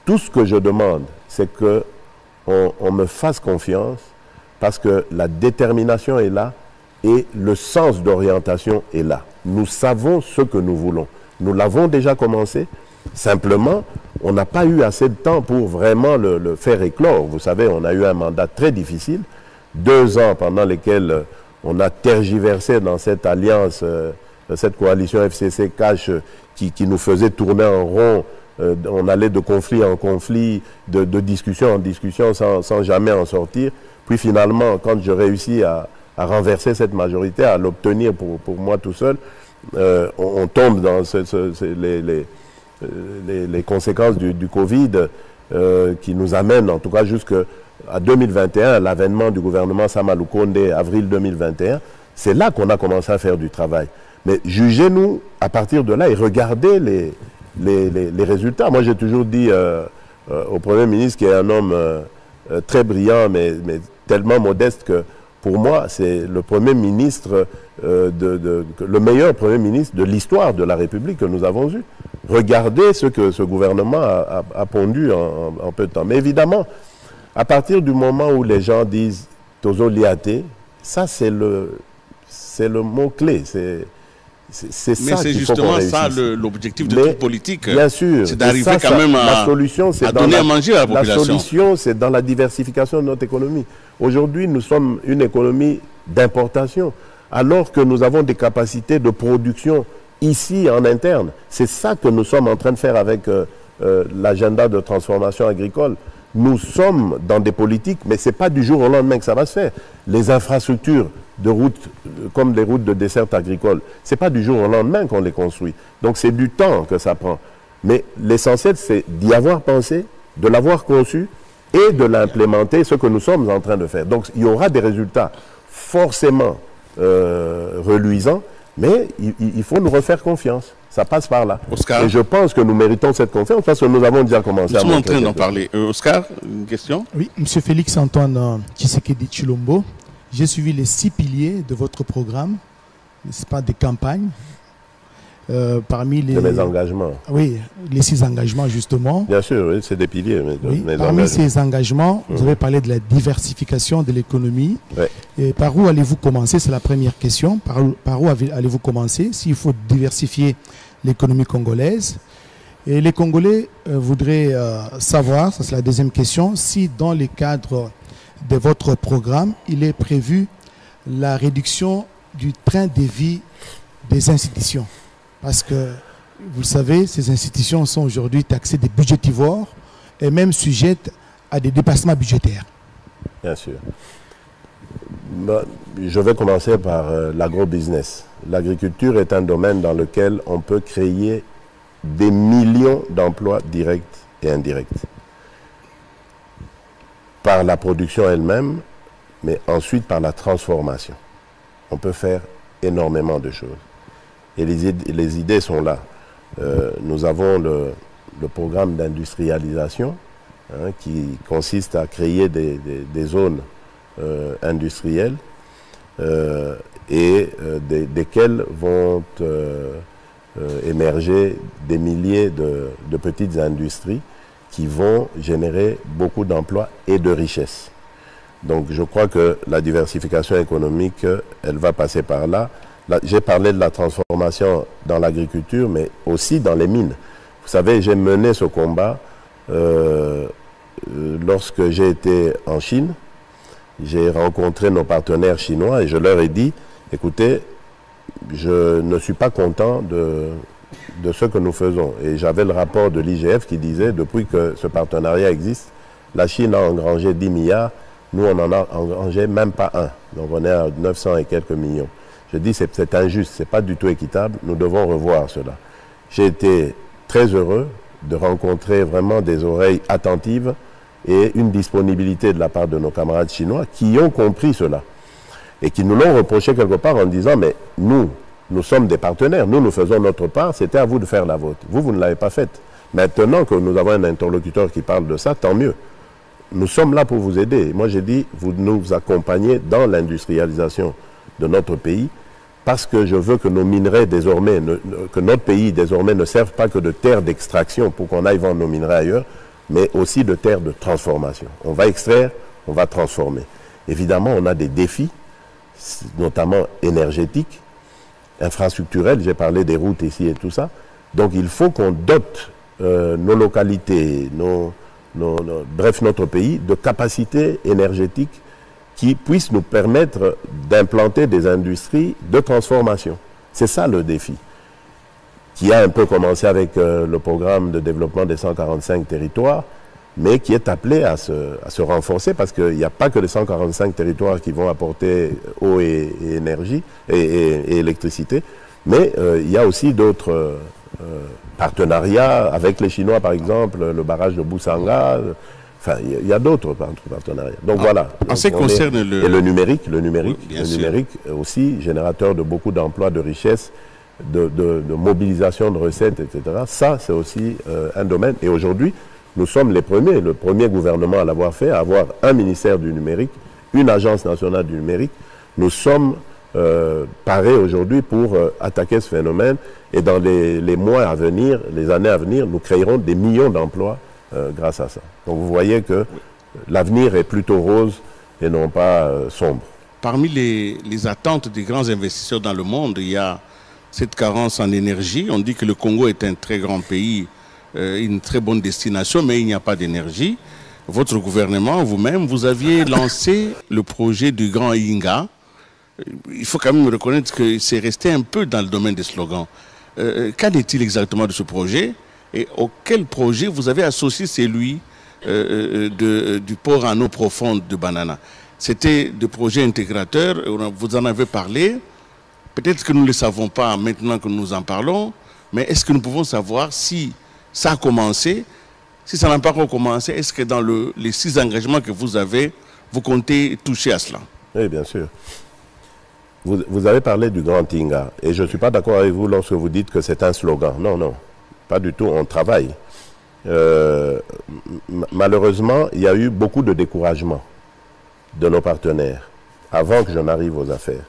Tout ce que je demande, c'est qu'on me fasse confiance, parce que la détermination est là et le sens d'orientation est là. Nous savons ce que nous voulons. Nous l'avons déjà commencé. Simplement, on n'a pas eu assez de temps pour vraiment le faire éclore. Vous savez, on a eu un mandat très difficile. 2 ans pendant lesquels on a tergiversé dans cette alliance, cette coalition FCC-CACH qui nous faisait tourner en rond. On allait de conflit en conflit, de discussion en discussion sans jamais en sortir. Puis finalement, quand je réussis à renverser cette majorité, à l'obtenir pour moi tout seul, on tombe dans les conséquences du Covid qui nous amènent, en tout cas jusqu'à 2021, l'avènement du gouvernement Sama Lukonde, avril 2021. C'est là qu'on a commencé à faire du travail. Mais jugez-nous à partir de là et regardez les résultats. Moi, j'ai toujours dit au Premier ministre, qui est un homme très brillant, mais tellement modeste que, pour moi, c'est le Premier ministre, le meilleur Premier ministre de l'histoire de la République que nous avons eu. Regardez ce que ce gouvernement a pondu en peu de temps. Mais évidemment, à partir du moment où les gens disent « Tozo liate », ça, c'est le mot-clé. C'est ça qu'il faut qu'on réussisse. Mais c'est justement ça l'objectif de toute politique. Bien sûr. C'est d'arriver quand même à donner à manger à la population. La solution, c'est dans la diversification de notre économie. Aujourd'hui, nous sommes une économie d'importation, alors que nous avons des capacités de production ici en interne. C'est ça que nous sommes en train de faire avec l'agenda de transformation agricole. Nous sommes dans des politiques, mais ce n'est pas du jour au lendemain que ça va se faire. Les infrastructures de routes, comme les routes de desserte agricole, ce n'est pas du jour au lendemain qu'on les construit. Donc c'est du temps que ça prend. Mais l'essentiel, c'est d'y avoir pensé, de l'avoir conçu et de l'implémenter, ce que nous sommes en train de faire. Donc il y aura des résultats forcément reluisants, mais il faut nous refaire confiance. Ça passe par là. Oscar. Et je pense que nous méritons cette confiance parce que nous avons déjà commencé à... Nous sommes en train d'en parler. Oscar, une question? Oui, M. Félix-Antoine Tshisekedi Tshilombo, j'ai suivi les 6 piliers de votre programme, n'est-ce pas, des campagnes. parmi les... De mes engagements. Oui, les 6 engagements justement. Bien sûr, oui, c'est des piliers. Oui, parmi ces engagements, vous avez parlé de la diversification de l'économie. Ouais. Et par où allez-vous commencer? C'est la première question. Par où allez-vous commencer s'il faut diversifier l'économie congolaise? Et les Congolais voudraient savoir, ça c'est la deuxième question, si dans le cadre de votre programme, il est prévu la réduction du train de vie des institutions. Parce que, vous le savez, ces institutions sont aujourd'hui taxées des budgétivores et même sujettes à des dépassements budgétaires. Bien sûr. Je vais commencer par l'agro-business. L'agriculture est un domaine dans lequel on peut créer des millions d'emplois directs et indirects. Par la production elle-même, mais ensuite par la transformation. On peut faire énormément de choses. Et les idées sont là. Nous avons le programme d'industrialisation qui consiste à créer des zones industrielles desquelles vont émerger des milliers de petites industries qui vont générer beaucoup d'emplois et de richesses. Donc je crois que la diversification économique, elle va passer par là. J'ai parlé de la transformation dans l'agriculture, mais aussi dans les mines. Vous savez, j'ai mené ce combat lorsque j'ai été en Chine. J'ai rencontré nos partenaires chinois et je leur ai dit, écoutez, je ne suis pas content de ce que nous faisons. Et j'avais le rapport de l'IGF qui disait, depuis que ce partenariat existe, la Chine a engrangé 10 milliards, nous on n'en a engrangé même pas un. Donc on est à 900 et quelques millions. Je dis c'est injuste, ce n'est pas du tout équitable, nous devons revoir cela. J'ai été très heureux de rencontrer vraiment des oreilles attentives et une disponibilité de la part de nos camarades chinois qui ont compris cela et qui nous l'ont reproché quelque part en disant mais nous sommes des partenaires, nous faisons notre part, c'était à vous de faire la vôtre. Vous ne l'avez pas faite. Maintenant que nous avons un interlocuteur qui parle de ça, tant mieux. Nous sommes là pour vous aider. Moi j'ai dit, vous nous accompagnez dans l'industrialisation de notre pays parce que je veux que nos minerais désormais, que notre pays désormais ne serve pas que de terre d'extraction pour qu'on aille vendre nos minerais ailleurs, mais aussi de terre de transformation. On va extraire, on va transformer. Évidemment, on a des défis, notamment énergétiques, infrastructurels, j'ai parlé des routes ici et tout ça. Donc il faut qu'on dote nos localités, bref notre pays, de capacités énergétiques qui puissent nous permettre d'implanter des industries de transformation. C'est ça le défi, qui a un peu commencé avec le programme de développement des 145 territoires, mais qui est appelé à se renforcer parce qu'il n'y a pas que les 145 territoires qui vont apporter eau et énergie et électricité, mais il y a aussi d'autres partenariats avec les Chinois, par exemple, le barrage de Boussanga. Enfin, il y a d'autres partenariats. Donc voilà. En ce qui concerne et le numérique aussi, générateur de beaucoup d'emplois, de richesses, de mobilisation de recettes, etc. Ça, c'est aussi un domaine. Et aujourd'hui, nous sommes le premier gouvernement à l'avoir fait, à avoir un ministère du numérique, une agence nationale du numérique. Nous sommes parés aujourd'hui pour attaquer ce phénomène. Et dans les mois à venir, les années à venir, nous créerons des millions d'emplois grâce à ça. Donc vous voyez que l'avenir est plutôt rose et non pas sombre. Parmi les attentes des grands investisseurs dans le monde, il y a cette carence en énergie. On dit que le Congo est un très grand pays, une très bonne destination, mais il n'y a pas d'énergie. Votre gouvernement, vous-même, vous aviez lancé le projet du Grand Inga. Il faut quand même reconnaître que c'est resté un peu dans le domaine des slogans. Qu'en est-il exactement de ce projet? Et auquel projet vous avez associé celui du port en eau profonde de Banana? C'était des projets intégrateurs, vous en avez parlé. Peut-être que nous ne le savons pas maintenant que nous en parlons, mais est-ce que nous pouvons savoir si ça a commencé? Si ça n'a pas encore commencé, est-ce que dans les 6 engagements que vous avez, vous comptez toucher à cela? Oui, bien sûr. Vous avez parlé du Grand Inga, et je ne suis pas d'accord avec vous lorsque vous dites que c'est un slogan. Non, non. Pas du tout, on travaille. Malheureusement, il y a eu beaucoup de découragement de nos partenaires avant que je n'arrive aux affaires.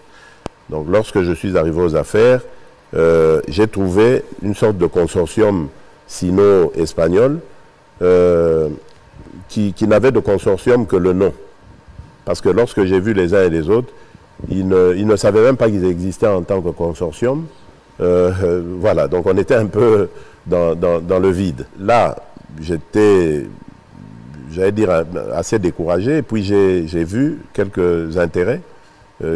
Donc lorsque je suis arrivé aux affaires, j'ai trouvé une sorte de consortium sino-espagnol qui n'avait de consortium que le nom. Parce que lorsque j'ai vu les uns et les autres, ils ne savaient même pas qu'ils existaient en tant que consortium. Voilà, donc on était un peu dans le vide. Là, j'étais, j'allais dire, assez découragé. Et puis j'ai vu quelques intérêts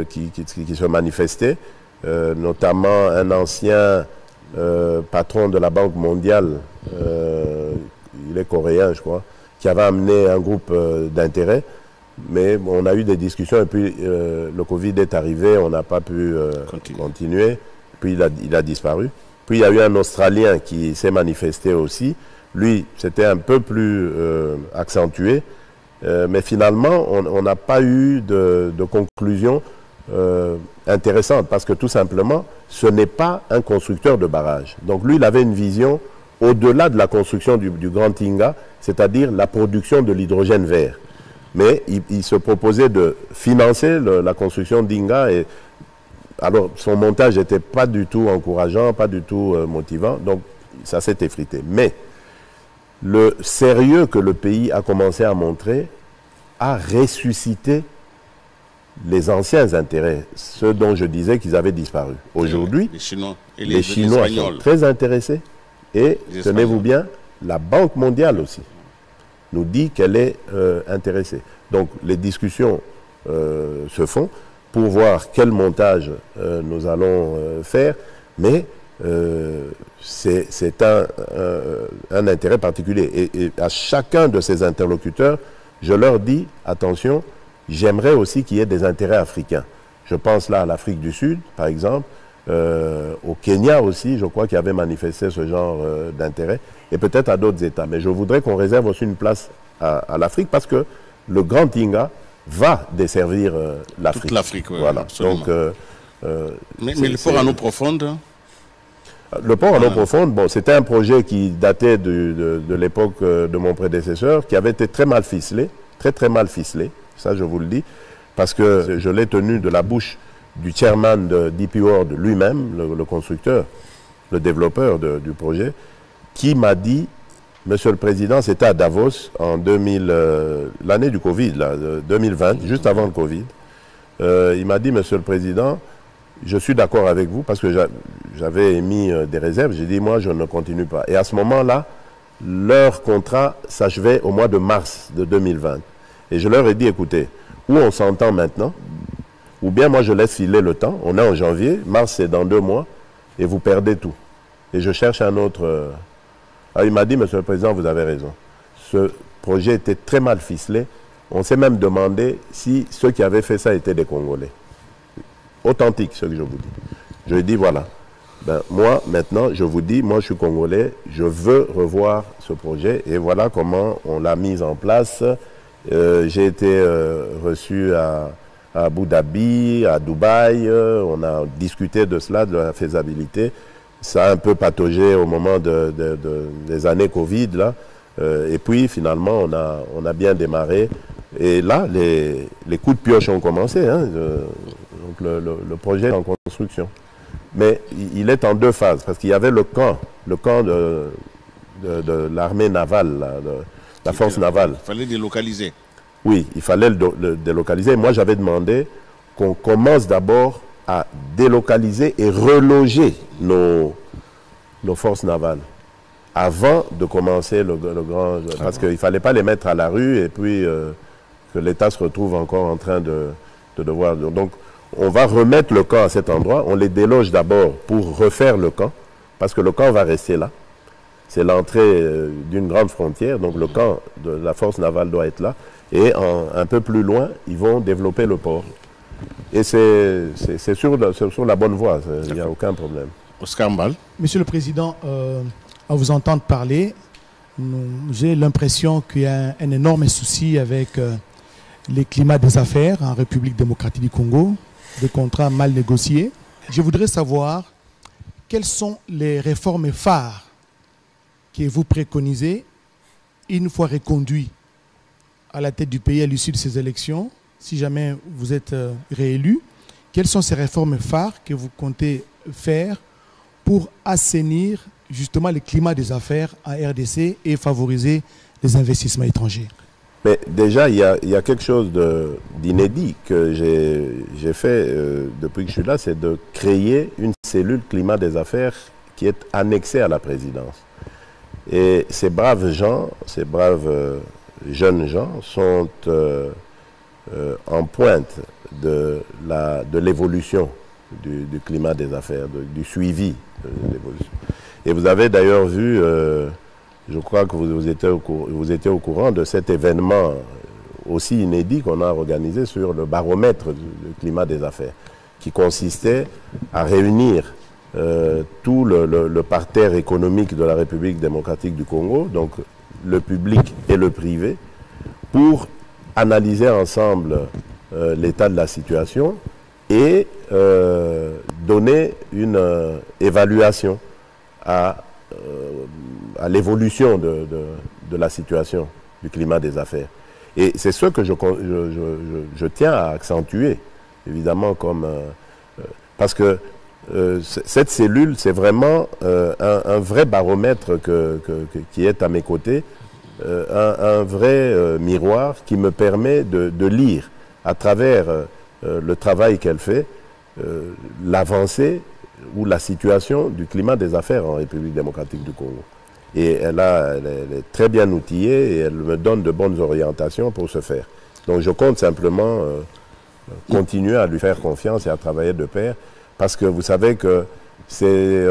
qui se manifestaient, notamment un ancien patron de la Banque mondiale, il est coréen, je crois, qui avait amené un groupe d'intérêts. Mais on a eu des discussions et puis le Covid est arrivé, on n'a pas pu continuer. Puis il a disparu. Puis il y a eu un Australien qui s'est manifesté aussi. Lui, c'était un peu plus accentué. Mais finalement, on n'a pas eu de conclusion intéressante parce que tout simplement, ce n'est pas un constructeur de barrage. Donc lui, il avait une vision au-delà de la construction du Grand Tinga, c'est-à-dire la production de l'hydrogène vert. Mais il se proposait de financer la construction d'Inga. Et alors, son montage n'était pas du tout encourageant, pas du tout motivant. Donc, ça s'est effrité. Mais le sérieux que le pays a commencé à montrer a ressuscité les anciens intérêts, ceux dont je disais qu'ils avaient disparu. Aujourd'hui, les Chinois sont très intéressés. Et, tenez-vous bien, la Banque mondiale aussi nous dit qu'elle est intéressée. Donc les discussions se font pour voir quel montage nous allons faire, mais c'est un intérêt particulier. Et à chacun de ces interlocuteurs, je leur dis, attention, j'aimerais aussi qu'il y ait des intérêts africains. Je pense là à l'Afrique du Sud, par exemple, au Kenya aussi, je crois qu'il y avait manifesté ce genre d'intérêt, et peut-être à d'autres États. Mais je voudrais qu'on réserve aussi une place à l'Afrique, parce que le Grand Tinga va desservir l'Afrique. Toute l'Afrique, oui. Voilà. Absolument. Donc, mais le port en eau profonde. Le port en eau profonde, bon, c'était un projet qui datait de l'époque de mon prédécesseur, qui avait été très mal ficelé, très mal ficelé, ça je vous le dis, parce que je l'ai tenu de la bouche du chairman de DP World lui-même, le constructeur, le développeur du projet, qui m'a dit, Monsieur le Président, c'était à Davos en l'année du Covid, là, 2020, juste avant le Covid. Il m'a dit, Monsieur le Président, je suis d'accord avec vous parce que j'avais émis des réserves. J'ai dit, moi, je ne continue pas. Et à ce moment-là, leur contrat s'achevait au mois de mars de 2020. Et je leur ai dit, écoutez, ou on s'entend maintenant, ou bien moi je laisse filer le temps, on est en janvier, mars c'est dans 2 mois, et vous perdez tout. Et je cherche un autre... Alors il m'a dit, Monsieur le Président, vous avez raison. Ce projet était très mal ficelé. On s'est même demandé si ceux qui avaient fait ça étaient des Congolais. Authentique, ce que je vous dis. Je lui ai dit, voilà, ben, moi maintenant je vous dis, moi je suis Congolais, je veux revoir ce projet, et voilà comment on l'a mis en place. J'ai été reçu à Abu Dhabi, à Dubaï, on a discuté de cela, de la faisabilité. Ça a un peu pataugé au moment des années Covid, là. Et puis finalement, on a bien démarré. Et là, les coups de pioche ont commencé. Hein. Donc le projet est en construction. Mais il est en 2 phases, parce qu'il y avait le camp de l'armée navale, là, de la force navale. Il fallait délocaliser. Oui, il fallait le délocaliser. Moi, j'avais demandé qu'on commence d'abord à délocaliser et reloger nos forces navales avant de commencer le grand... Parce qu'il ne fallait pas les mettre à la rue et puis que l'État se retrouve encore en train de devoir... Donc, on va remettre le camp à cet endroit. On les déloge d'abord pour refaire le camp, parce que le camp va rester là. C'est l'entrée d'une grande frontière, donc le camp de la force navale doit être là. Et un peu plus loin, ils vont développer le port. Et c'est sur la bonne voie, il n'y a aucun problème. Oscar Mbal. Monsieur le Président, à vous entendre parler, j'ai l'impression qu'il y a un énorme souci avec les climats des affaires en République démocratique du Congo, des contrats mal négociés. Je voudrais savoir quelles sont les réformes phares que vous préconisez une fois reconduit à la tête du pays à l'issue de ces élections, si jamais vous êtes réélu. Quelles sont ces réformes phares que vous comptez faire pour assainir justement le climat des affaires en RDC et favoriser les investissements étrangers? Mais déjà, il y a quelque chose d'inédit que j'ai fait depuis que je suis là, c'est de créer une cellule climat des affaires qui est annexée à la présidence. Et ces braves gens, ces braves jeunes gens sont en pointe de l'évolution du climat des affaires, du suivi de l'évolution. Et vous avez d'ailleurs vu, je crois que vous étiez au courant de cet événement aussi inédit qu'on a organisé sur le baromètre du climat des affaires, qui consistait à réunir tout le parterre économique de la République démocratique du Congo, donc le public et le privé, pour analyser ensemble l'état de la situation et donner une évaluation à l'évolution de la situation du climat des affaires. Et c'est ce que je tiens à accentuer, évidemment, parce que cette cellule, c'est vraiment un vrai baromètre qui est à mes côtés, un vrai miroir qui me permet de lire à travers le travail qu'elle fait, l'avancée ou la situation du climat des affaires en République démocratique du Congo. Et elle est très bien outillée et elle me donne de bonnes orientations pour ce faire. Donc je compte simplement continuer à lui faire confiance et à travailler de pair, parce que vous savez que c'est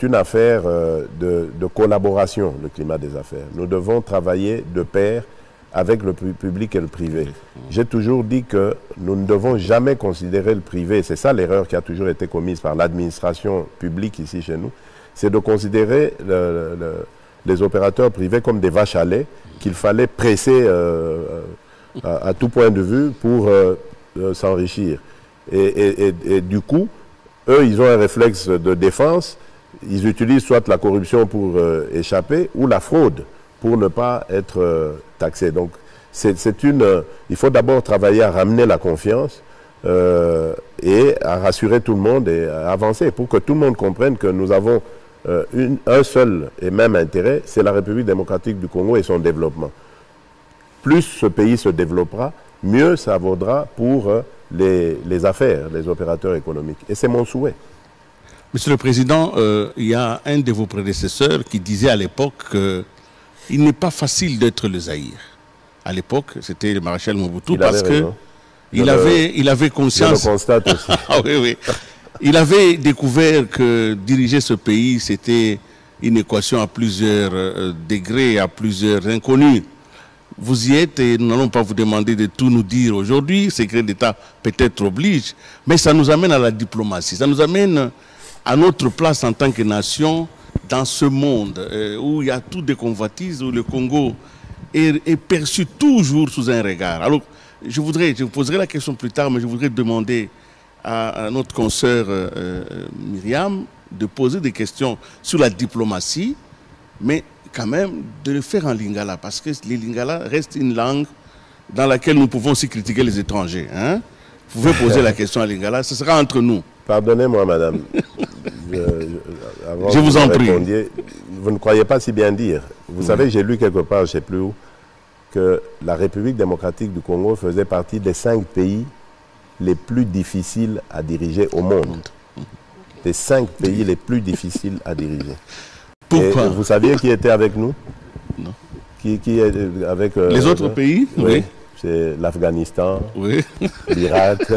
une affaire de collaboration, le climat des affaires. Nous devons travailler de pair avec le public et le privé. J'ai toujours dit que nous ne devons jamais considérer le privé, c'est ça l'erreur qui a toujours été commise par l'administration publique ici chez nous, c'est de considérer les opérateurs privés comme des vaches à lait qu'il fallait presser à tout point de vue pour s'enrichir. Et du coup, eux, ils ont un réflexe de défense, ils utilisent soit la corruption pour échapper ou la fraude pour ne pas être taxés. Donc, il faut d'abord travailler à ramener la confiance et à rassurer tout le monde et à avancer pour que tout le monde comprenne que nous avons un seul et même intérêt, c'est la République démocratique du Congo et son développement. Plus ce pays se développera, mieux ça vaudra pour les affaires, les opérateurs économiques. Et c'est mon souhait. Monsieur le Président, il y a un de vos prédécesseurs qui disait à l'époque qu'il n'est pas facile d'être le Zaïre. À l'époque, c'était le maréchal Mobutu parce qu'il avait conscience. Je le constate aussi. Ah, oui, oui. Il avait découvert que diriger ce pays, c'était une équation à plusieurs degrés, à plusieurs inconnus. Vous y êtes et nous n'allons pas vous demander de tout nous dire aujourd'hui. Secret d'État peut-être oblige, mais ça nous amène à la diplomatie. Ça nous amène à notre place en tant que nation dans ce monde où il y a tout des convoitises, où le Congo est perçu toujours sous un regard. Alors, je vous poserai la question plus tard, mais je voudrais demander à notre consoeur Myriam de poser des questions sur la diplomatie, mais quand même de le faire en lingala, parce que le lingala reste une langue dans laquelle nous pouvons aussi critiquer les étrangers. Hein? Vous pouvez poser la question en lingala, ce sera entre nous. Pardonnez-moi, madame. Je vous en prie. Vous ne croyez pas si bien dire. Vous savez, j'ai lu quelque part, je ne sais plus où, que la République démocratique du Congo faisait partie des 5 pays les plus difficiles à diriger au monde. Les 5 pays les plus difficiles à diriger. Pourquoi? Et vous saviez qui était avec nous? Non. Qui est avec... les autres pays? Oui. C'est l'Afghanistan, oui. l'Irak.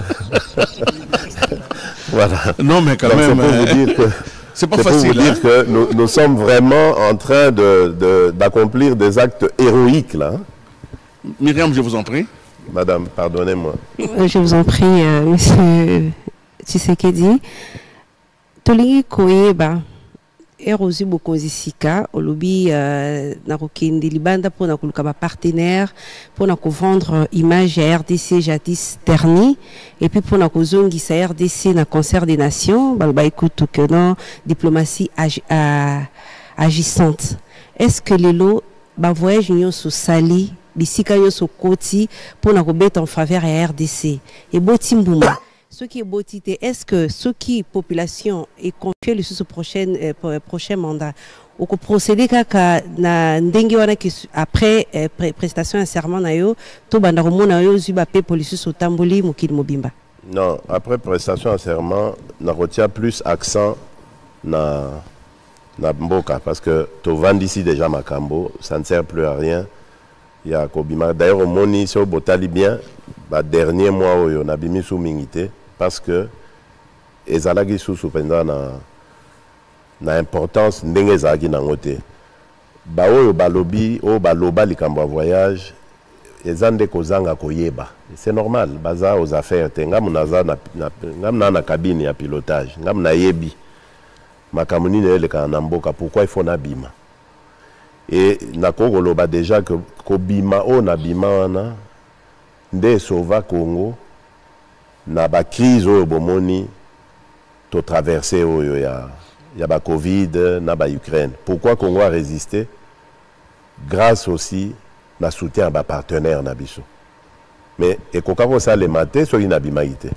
Voilà. Non, mais quand même... C'est pour vous dire que... C'est pas facile. Pour vous dire que nous sommes vraiment en train d'accomplir des actes héroïques, là. Myriam, je vous en prie. Madame, pardonnez-moi. Je vous en prie, monsieur Tshisekedi. Tolingi koyeba erozi bokonzisika olobi na kokende libanda pona koluka ba partenaire pona ko vendre image ya RDC jadis terni et puis pona ko zongisa RDC na concert des nations ba écoute que non diplomatie agissante. Est-ce que lelo ba voyage nyonso sali bisika nyonso koti pona ko beta en faveur ya RDC et boti mbuma Ce qui est beauté, est-ce que ce qui population est confié le sous prochain mandat, ou que procéder na ndengi wana après prestation de serment na yo, to banda komona yo zuba pe police so tamboli mukili mobimba? Non, après prestation de serment, on retient plus accent na mboka parce que tu vends ici déjà Makambo, ça ne sert plus à rien. Il y a Kobima. D'ailleurs, au Moni, sur Botali bien, dernier mois, on a mis sous mingité parce que les alagis sous pendant na importance ndenge zagi na ngote. Ba oyo balobi o baloba likambo voyage ezande kozanga koyeba. C'est normal, baza aux affaires te ngam na cabine ya pilotage, ngam na yebi. Makamuni ne le kanamboka pourquoi il faut nabima. Et nakogoloba déjà que kobima o nabima wana nde sauva Congo na ba crise oyo bomoni to traverser oyo ya ba Covid na ba Ukraine. Pourquoi Congo a résisté? Grâce aussi na soutien à ba partenaire na biso. Mais ekokako ça le maté so inabima ité.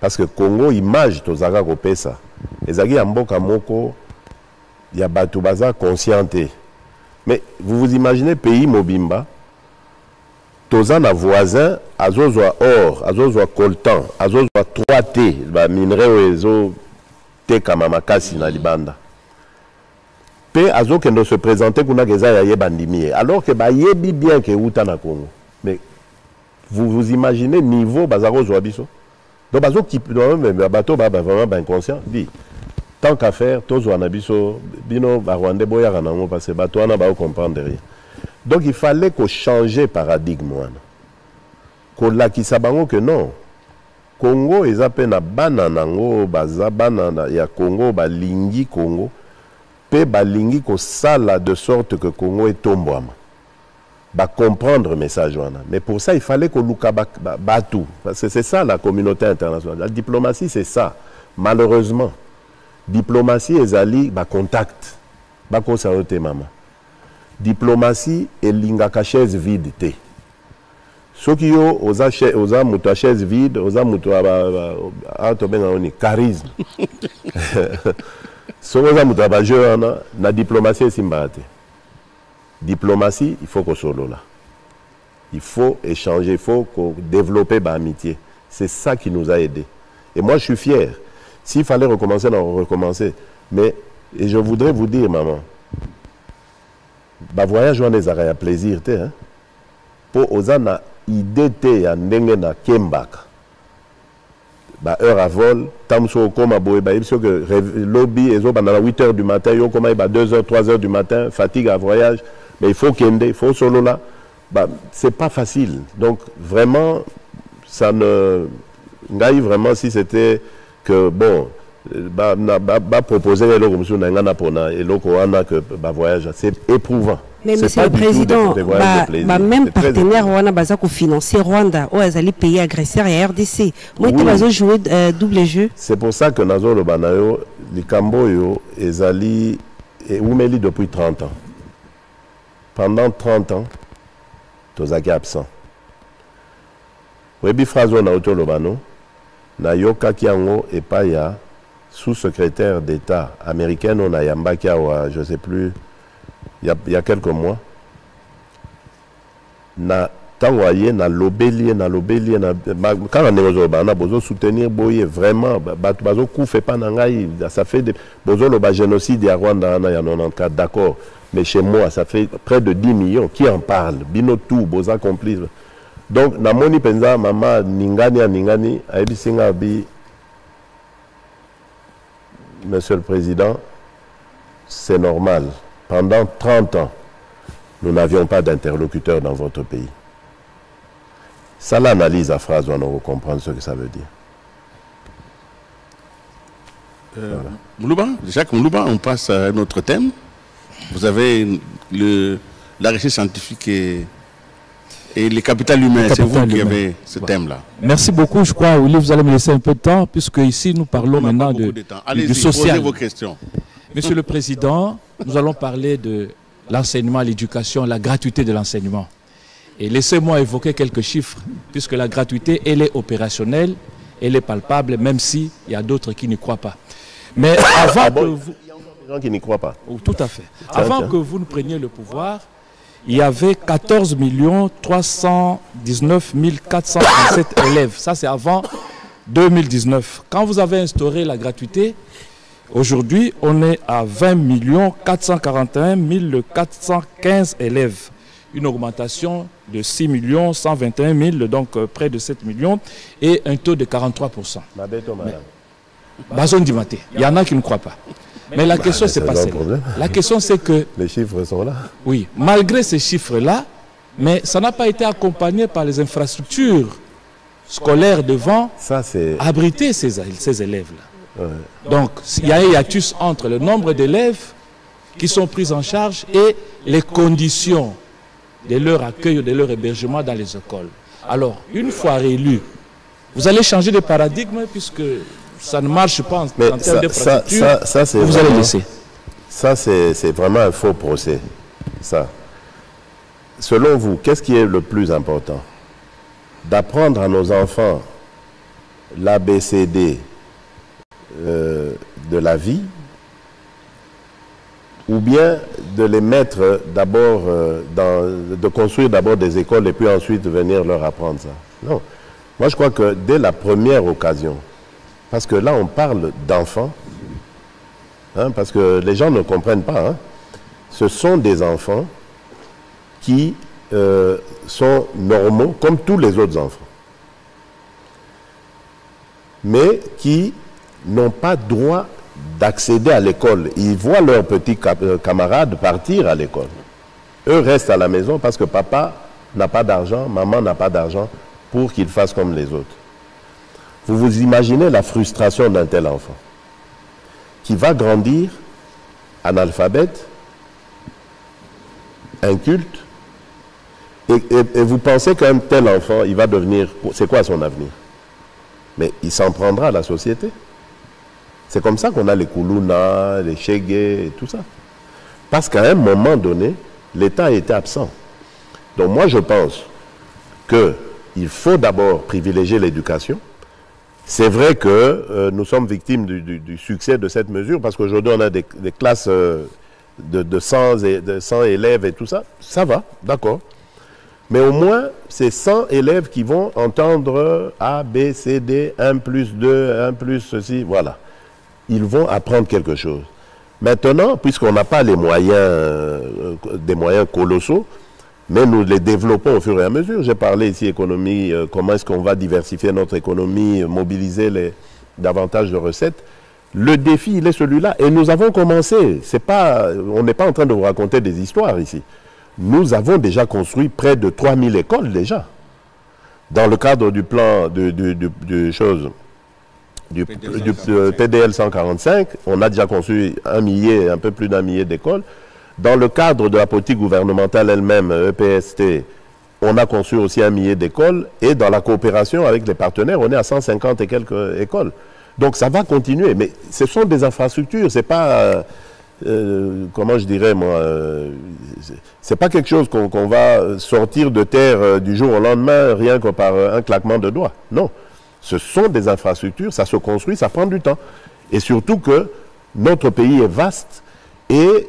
Parce que Congo image to zaka ko pesa. Ezaki ya mboka moko ya batu baza conscienté. Mais vous imaginez pays mobimba tozan na voisin azozwa or, azozwa coltan, azozwa 3T, ba minerai ezo te kama makasi na libanda. Pe azokendo se présenter kuna keza ya yebandimie alors que ba yebi bien que uta na Congo. Mais vous imaginez niveau bazaro zo biso. Donc bazo qui bateau vraiment inconscient dit tant qu'à faire tous on a biso bino ba Rwanda boya ranango parce que bateau na ba comprendre rien. Donc il fallait qu'on change paradigme wana. Ko la ki sabango que non. Congo eza pe na bana nango baza bana ya Congo ba lingi Congo pe ba lingi ko sala de sorte que Congo est tombouama. Ba comprendre le message wana. Mais pour ça il fallait qu'on luka batou parce que c'est ça la communauté internationale. La diplomatie c'est ça. Malheureusement diplomatie ezali ba contact ba ko saote mama. Diplomatie et lingaka chaise vide te. Ceux qui ont osa muto chaise vide, osa muto charisme. Ceux osa muto ba jeu na diplomatie simbate. Diplomatie, il faut qu'on solo là. Il faut échanger, il faut développer l'amitié. C'est ça qui nous a aidés. Et moi, je suis fier. S'il fallait recommencer, on recommencer. Mais, et je voudrais vous dire, maman, bah voyage on les a plaisir, hein. Pour osana idée ya ndenge na kembaka. Bah heure à vol, tamso comme boy bah il que lobby ezo bandana 8h du matin, yo comme bah 2h, 3h du matin, fatigue à voyage. Mais il faut kende, il faut solo là. Bah, c'est pas facile. Donc, vraiment, ça ne... Ngaï, vraiment, si c'était que, bon, proposer les logo, monsieur, et logo, que voyage, c'est éprouvant. Mais monsieur le président, même partenaire Rwanda baza ko financer Rwanda ou azali pays agresseur et RDC. Moi tu vas jouer double jeu. C'est pour ça que nazo le banayo likambo yo ezali et oumeli depuis 30 ans. Pendant 30 ans, tozaki absent. Webi frazo na auto lobano na yoka kiango et pas ya sous-secrétaire d'État américain on a yambaki awa je sais plus il y a quelques mois na tangoye na lobeli na quand on est bana bozo soutenir boye vraiment batu bazo koufe pa na ngai ça fait bozo lo ba génocide ya Rwanda na ya 94 d'accord. Mais chez moi, ça fait près de 10 millions. Qui en parle? Bino tout, boza complice. Donc, na moni penza, maman, ningani, aebi singa bi, Monsieur le Président, c'est normal. Pendant 30 ans, nous n'avions pas d'interlocuteur dans votre pays. Ça l'analyse à phrase, on va comprendre ce que ça veut dire. Voilà. Moulouba, Jacques Moulouba, on passe à un autre thème. Vous avez la recherche scientifique et les capitales humaines. C'est vous qui avez ce thème-là. Merci beaucoup. Je crois, Olivier, vous allez me laisser un peu de temps, puisque ici, nous parlons maintenant du social. Posez vos questions. Monsieur le Président, nous allons parler de l'enseignement, l'éducation, la gratuité de l'enseignement. Et laissez-moi évoquer quelques chiffres, puisque la gratuité, elle est opérationnelle elle est palpable, même s'il y a d'autres qui n'y croient pas. Mais avant que vous... Il y a encore des gens qui n'y croient pas. Oh, tout à fait. Avant que vous ne preniez le pouvoir, il y avait 14 319 437 élèves. Ça, c'est avant 2019. Quand vous avez instauré la gratuité, aujourd'hui, on est à 20 441 415 élèves. Une augmentation de 6 121 000, donc près de 7 millions, et un taux de 43%. Bazon Dimaté, il y en a qui ne croient pas. Mais la question, c'est pas celle-là. La question, c'est que... Les chiffres sont là. Oui, malgré ces chiffres-là, mais ça n'a pas été accompagné par les infrastructures scolaires devant abriter ces élèves-là. Ouais. Donc, il y a un hiatus entre le nombre d'élèves qui sont pris en charge et les conditions de leur accueil ou de leur hébergement dans les écoles. Alors, une fois réélu, vous allez changer de paradigme puisque ça ne marche pas en termes d'infrastructure. Vous allez laisser. Ça, c'est vraiment un faux procès. Ça. Selon vous, qu'est-ce qui est le plus important? D'apprendre à nos enfants l'ABCD de la vie, ou bien de les mettre d'abord, de construire d'abord des écoles et puis ensuite venir leur apprendre ça? Non. Moi, je crois que dès la première occasion, parce que là, on parle d'enfants, hein, parce que les gens ne comprennent pas, hein, ce sont des enfants qui sont normaux, comme tous les autres enfants, mais qui n'ont pas droit d'accéder à l'école. Ils voient leurs petits camarades partir à l'école. Eux restent à la maison parce que papa n'a pas d'argent, maman n'a pas d'argent pour qu'ils fassent comme les autres. Vous vous imaginez la frustration d'un tel enfant qui va grandir analphabète, inculte, et vous pensez qu'un tel enfant, il va devenir... C'est quoi son avenir? Mais il s'en prendra à la société. C'est comme ça qu'on a les Koulouna, les Chégué et tout ça. Parce qu'à un moment donné, l'État était absent. Donc moi, je pense qu'il faut d'abord privilégier l'éducation. C'est vrai que nous sommes victimes du succès de cette mesure, parce qu'aujourd'hui, on a des classes de 100 élèves et tout ça. Ça va, d'accord. Mais au moins, c'est 100 élèves qui vont entendre A, B, C, D, 1 plus 2, 1 plus ceci, voilà. Ils vont apprendre quelque chose. Maintenant, puisqu'on n'a pas les moyens, des moyens colossaux, mais nous les développons au fur et à mesure. J'ai parlé ici économie, comment est-ce qu'on va diversifier notre économie, mobiliser davantage de recettes. Le défi, il est celui-là. Et nous avons commencé. On n'est pas en train de vous raconter des histoires ici. Nous avons déjà construit près de 3000 écoles déjà. Dans le cadre du plan du PDL 145, on a déjà construit un peu plus d'un millier d'écoles. Dans le cadre de la politique gouvernementale elle-même, EPST, on a construit aussi 1 millier d'écoles. Et dans la coopération avec les partenaires, on est à 150 et quelques écoles. Donc ça va continuer. Mais ce sont des infrastructures, c'est pas... comment je dirais moi, c'est pas quelque chose qu'on va sortir de terre du jour au lendemain rien que par un claquement de doigts. Non, ce sont des infrastructures, ça se construit, ça prend du temps. Et surtout que notre pays est vaste et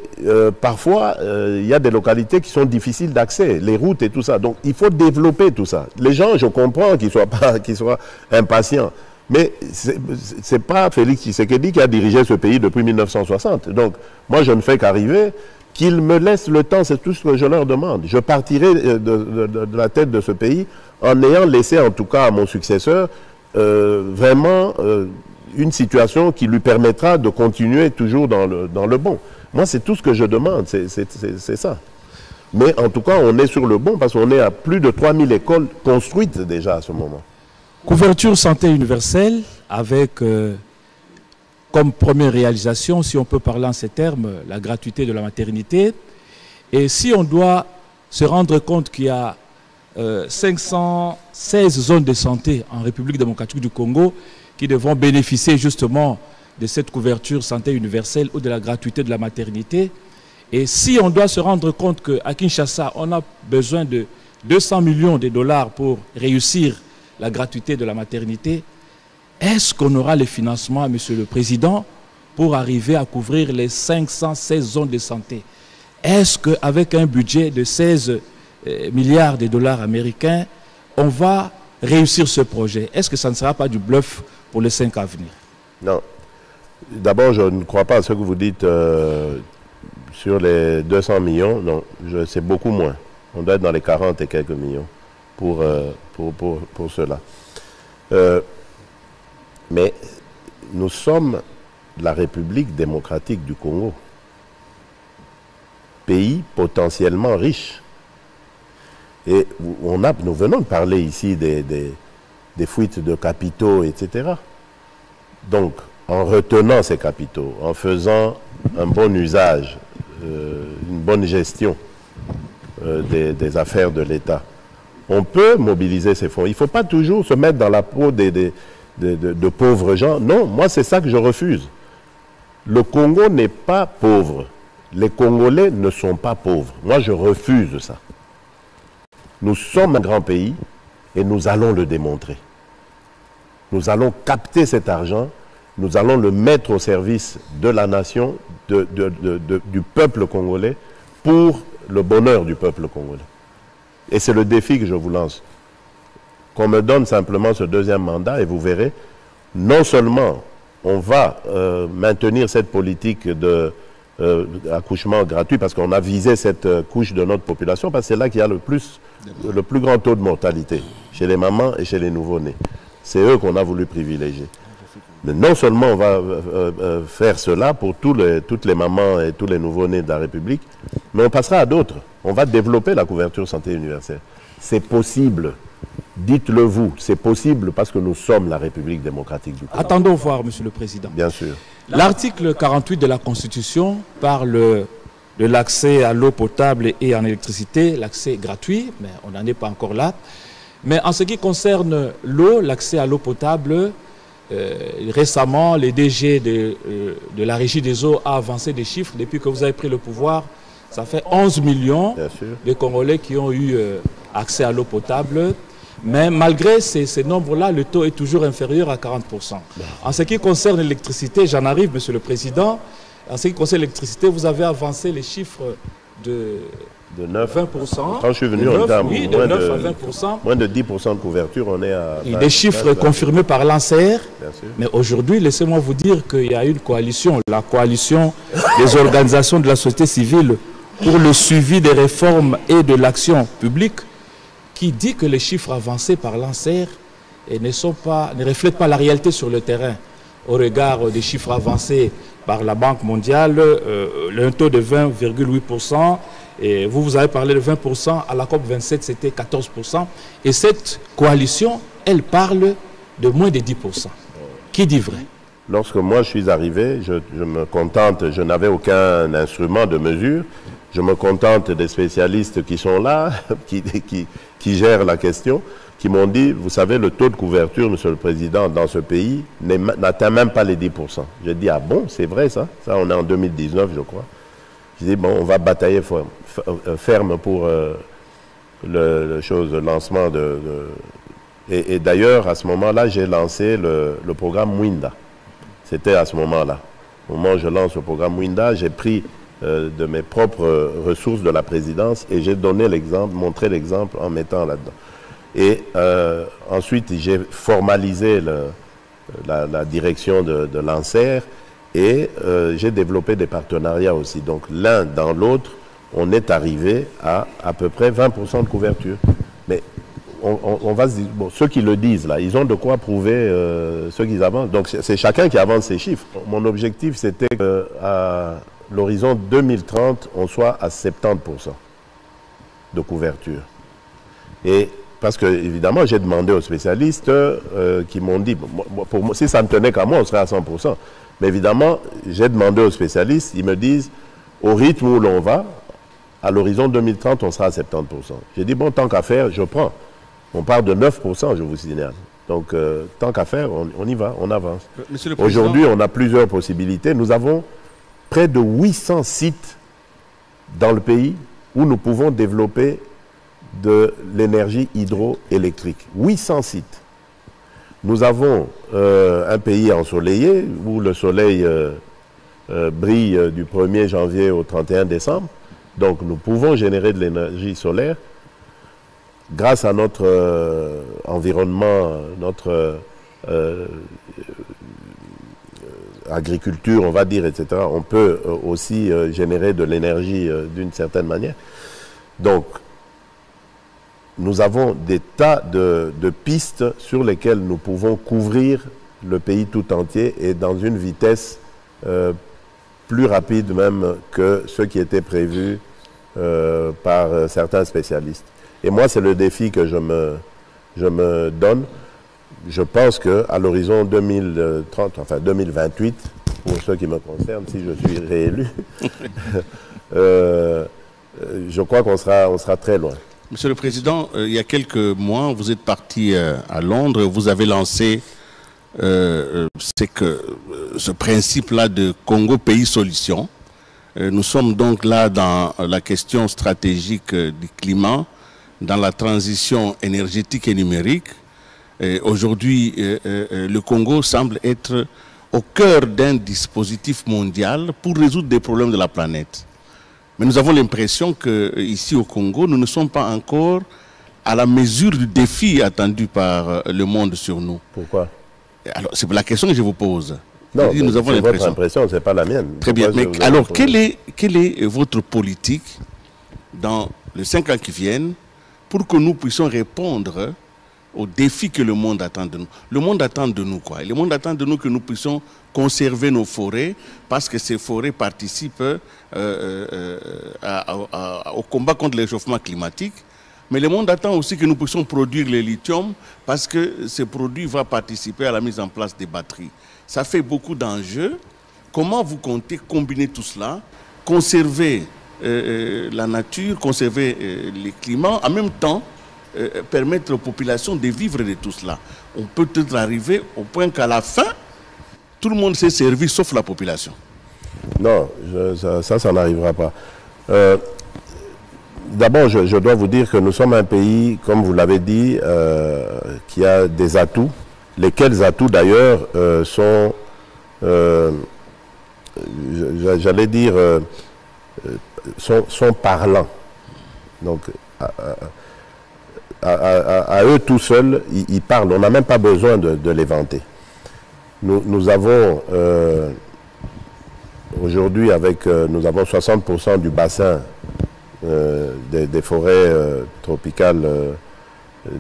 parfois il y a des localités qui sont difficiles d'accès, les routes et tout ça. Donc il faut développer tout ça. Les gens, je comprends qu'ils soient impatients. Mais ce n'est pas Félix Tshisekedi qui a dirigé ce pays depuis 1960. Donc, moi, je ne fais qu'arriver, qu'ils me laissent le temps, c'est tout ce que je leur demande. Je partirai de la tête de ce pays en ayant laissé, en tout cas à mon successeur, vraiment une situation qui lui permettra de continuer toujours dans le bon. Moi, c'est tout ce que je demande, c'est ça. Mais en tout cas, on est sur le bon parce qu'on est à plus de 3000 écoles construites déjà à ce moment. Couverture santé universelle avec comme première réalisation, si on peut parler en ces termes, la gratuité de la maternité. Et si on doit se rendre compte qu'il y a 516 zones de santé en République démocratique du Congo qui devront bénéficier justement de cette couverture santé universelle ou de la gratuité de la maternité. Et si on doit se rendre compte qu'à Kinshasa, on a besoin de 200 millions de dollars pour réussir la gratuité de la maternité, Est-ce qu'on aura les financements, Monsieur le Président, pour arriver à couvrir les 516 zones de santé? Est-ce qu'avec un budget de 16 milliards de dollars américains, on va réussir ce projet? Est-ce que ça ne sera pas du bluff pour les 5 ans à venir? Non. D'abord, je ne crois pas à ce que vous dites sur les 200 millions. Non, c'est beaucoup moins. On doit être dans les 40 et quelques millions pour cela. Mais nous sommes la République démocratique du Congo, pays potentiellement riche. Et nous venons de parler ici des fuites de capitaux, etc. Donc, en retenant ces capitaux, en faisant un bon usage, une bonne gestion des affaires de l'État, on peut mobiliser ces fonds. Il ne faut pas toujours se mettre dans la peau de pauvres gens. Non, moi c'est ça que je refuse. Le Congo n'est pas pauvre. Les Congolais ne sont pas pauvres. Moi je refuse ça. Nous sommes un grand pays et nous allons le démontrer. Nous allons capter cet argent, nous allons le mettre au service de la nation, du peuple congolais, pour le bonheur du peuple congolais. Et c'est le défi que je vous lance. Qu'on me donne simplement ce deuxième mandat et vous verrez, non seulement on va maintenir cette politique d'accouchement gratuit parce qu'on a visé cette couche de notre population, parce que c'est là qu'il y a le plus grand taux de mortalité, chez les mamans et chez les nouveau-nés. C'est eux qu'on a voulu privilégier. Mais non seulement on va faire cela pour toutes les mamans et tous les nouveau-nés de la République, mais on passera à d'autres. On va développer la couverture santé universelle. C'est possible. Dites-le vous, c'est possible parce que nous sommes la République démocratique du Congo. Attendons voir, Monsieur le Président. Bien sûr. L'article 48 de la Constitution parle de l'accès à l'eau potable et en électricité, l'accès gratuit, mais on n'en est pas encore là. Mais en ce qui concerne l'eau, l'accès à l'eau potable, récemment, le DG de la Régie des eaux a avancé des chiffres. Depuis que vous avez pris le pouvoir, ça fait 11 millions de Congolais qui ont eu accès à l'eau potable. Mais malgré ces nombres-là, le taux est toujours inférieur à 40%. En ce qui concerne l'électricité, j'en arrive, Monsieur le Président. En ce qui concerne l'électricité, vous avez avancé les chiffres de 20%. Quand je suis venu, on était à moins de 10% de couverture, on est à... Des chiffres confirmés par l'ANSER. Mais aujourd'hui, laissez-moi vous dire qu'il y a une coalition, la coalition des organisations de la société civile pour le suivi des réformes et de l'action publique, qui dit que les chiffres avancés par l'ANSER ne reflètent pas la réalité sur le terrain. Au regard des chiffres avancés par la Banque mondiale, un taux de 20,8%, et vous avez parlé de 20%, à la COP27 c'était 14%, et cette coalition, elle parle de moins de 10%. Qui dit vrai? Lorsque moi je suis arrivé, je me contente, je n'avais aucun instrument de mesure, je me contente des spécialistes qui sont là, qui gèrent la question, qui m'ont dit, vous savez, le taux de couverture, Monsieur le Président, dans ce pays n'atteint même pas les 10%. J'ai dit, ah bon, c'est vrai ça? Ça, on est en 2019, je crois. J'ai dit, bon, on va batailler ferme pour le lancement Et d'ailleurs, à ce moment-là, j'ai lancé le programme Mwinda. C'était à ce moment-là. Au moment où je lance le programme Mwinda, j'ai pris de mes propres ressources de la présidence et j'ai donné l'exemple, montré l'exemple en mettant là-dedans. Et ensuite, j'ai formalisé la direction de l'ANSER et j'ai développé des partenariats aussi. Donc l'un dans l'autre, on est arrivé à peu près 20% de couverture. Mais on va se dire, bon, ceux qui le disent là, ils ont de quoi prouver ce qu'ils avancent. Donc c'est chacun qui avance ses chiffres. Mon objectif, c'était qu'à l'horizon 2030, on soit à 70% de couverture. Et parce que, évidemment, j'ai demandé aux spécialistes qui m'ont dit, pour moi, si ça ne tenait qu'à moi, on serait à 100%. Mais évidemment, j'ai demandé aux spécialistes, ils me disent, au rythme où l'on va, à l'horizon 2030, on sera à 70%. J'ai dit, bon, tant qu'à faire, je prends. On part de 9%, je vous signale. Donc, tant qu'à faire, on y va, on avance. Aujourd'hui, on a plusieurs possibilités. Nous avons près de 800 sites dans le pays où nous pouvons développer de l'énergie hydroélectrique. 800 sites. Nous avons un pays ensoleillé où le soleil brille du 1er janvier au 31 décembre. Donc nous pouvons générer de l'énergie solaire grâce à notre environnement, notre agriculture, on va dire, etc. On peut aussi générer de l'énergie d'une certaine manière. Donc, nous avons des tas de pistes sur lesquelles nous pouvons couvrir le pays tout entier et dans une vitesse plus rapide même que ce qui était prévu par certains spécialistes. Et moi, c'est le défi que je me donne. Je pense qu'à l'horizon 2030, enfin 2028, pour ceux qui me concernent, si je suis réélu, je crois qu'on sera très loin. Monsieur le Président, il y a quelques mois, vous êtes parti à Londres, vous avez lancé ce principe-là de Congo Pays Solution. Nous sommes donc là dans la question stratégique du climat, dans la transition énergétique et numérique. Aujourd'hui, le Congo semble être au cœur d'un dispositif mondial pour résoudre des problèmes de la planète. Mais nous avons l'impression qu'ici au Congo, nous ne sommes pas encore à la mesure du défi attendu par le monde sur nous. Pourquoi? Alors, c'est la question que je vous pose. Non, c'est votre impression, ce n'est pas la mienne. Très bien. Mais alors, quelle est votre politique dans les 5 ans qui viennent pour que nous puissions répondre aux défis que le monde attend de nous? Le monde attend de nous quoi? Le monde attend de nous que nous puissions conserver nos forêts parce que ces forêts participent au combat contre le réchauffement climatique. Mais le monde attend aussi que nous puissions produire le lithium parce que ce produit va participer à la mise en place des batteries. Ça fait beaucoup d'enjeux. Comment vous comptez combiner tout cela, conserver la nature, conserver le climat, en même temps permettre aux populations de vivre de tout cela? On peut peut-être arriver au point qu'à la fin, tout le monde s'est servi sauf la population. Non, ça n'arrivera pas. D'abord, je dois vous dire que nous sommes un pays, comme vous l'avez dit, qui a des atouts, lesquels atouts d'ailleurs sont, j'allais dire, sont parlants. Donc, à eux tout seuls, ils parlent. On n'a même pas besoin de les vanter. Nous avons aujourd'hui, nous avons 60% du bassin des forêts tropicales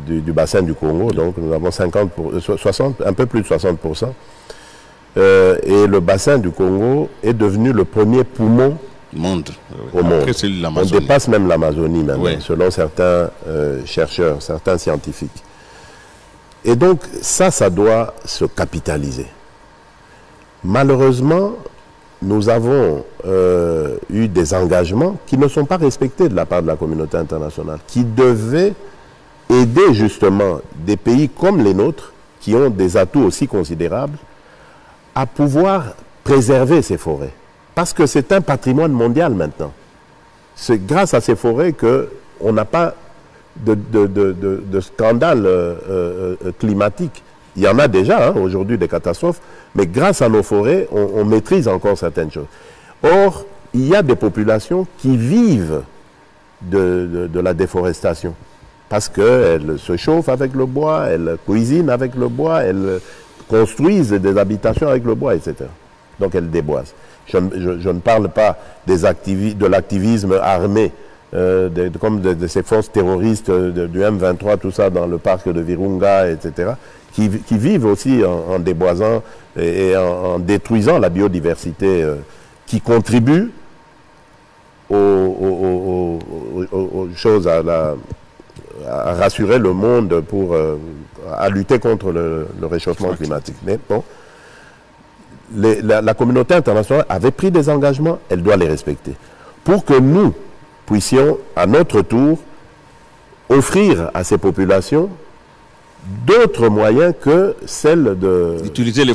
du bassin du Congo. Donc nous avons 60, un peu plus de 60%. Et le bassin du Congo est devenu le premier poumon au monde. On dépasse même l'Amazonie maintenant, selon certains chercheurs, certains scientifiques. Et donc ça doit se capitaliser. Malheureusement, nous avons eu des engagements qui ne sont pas respectés de la part de la communauté internationale, qui devaient aider justement des pays comme les nôtres, qui ont des atouts aussi considérables, à pouvoir préserver ces forêts. Parce que c'est un patrimoine mondial maintenant. C'est grâce à ces forêts qu'on n'a pas de scandale climatique. Il y en a déjà aujourd'hui des catastrophes, mais grâce à nos forêts, on maîtrise encore certaines choses. Or, il y a des populations qui vivent de la déforestation, parce qu'elles se chauffent avec le bois, elles cuisinent avec le bois, elles construisent des habitations avec le bois, etc. Donc elles déboisent. Je ne parle pas de l'activisme armé, comme de ces forces terroristes du M23, tout ça dans le parc de Virunga, etc., qui vivent aussi en déboisant et en détruisant la biodiversité, qui contribue aux choses, à rassurer le monde à lutter contre le réchauffement climatique. Mais bon, la communauté internationale avait pris des engagements, elle doit les respecter. Pour que nous puissions, à notre tour, offrir à ces populations d'autres moyens que celle d'utiliser les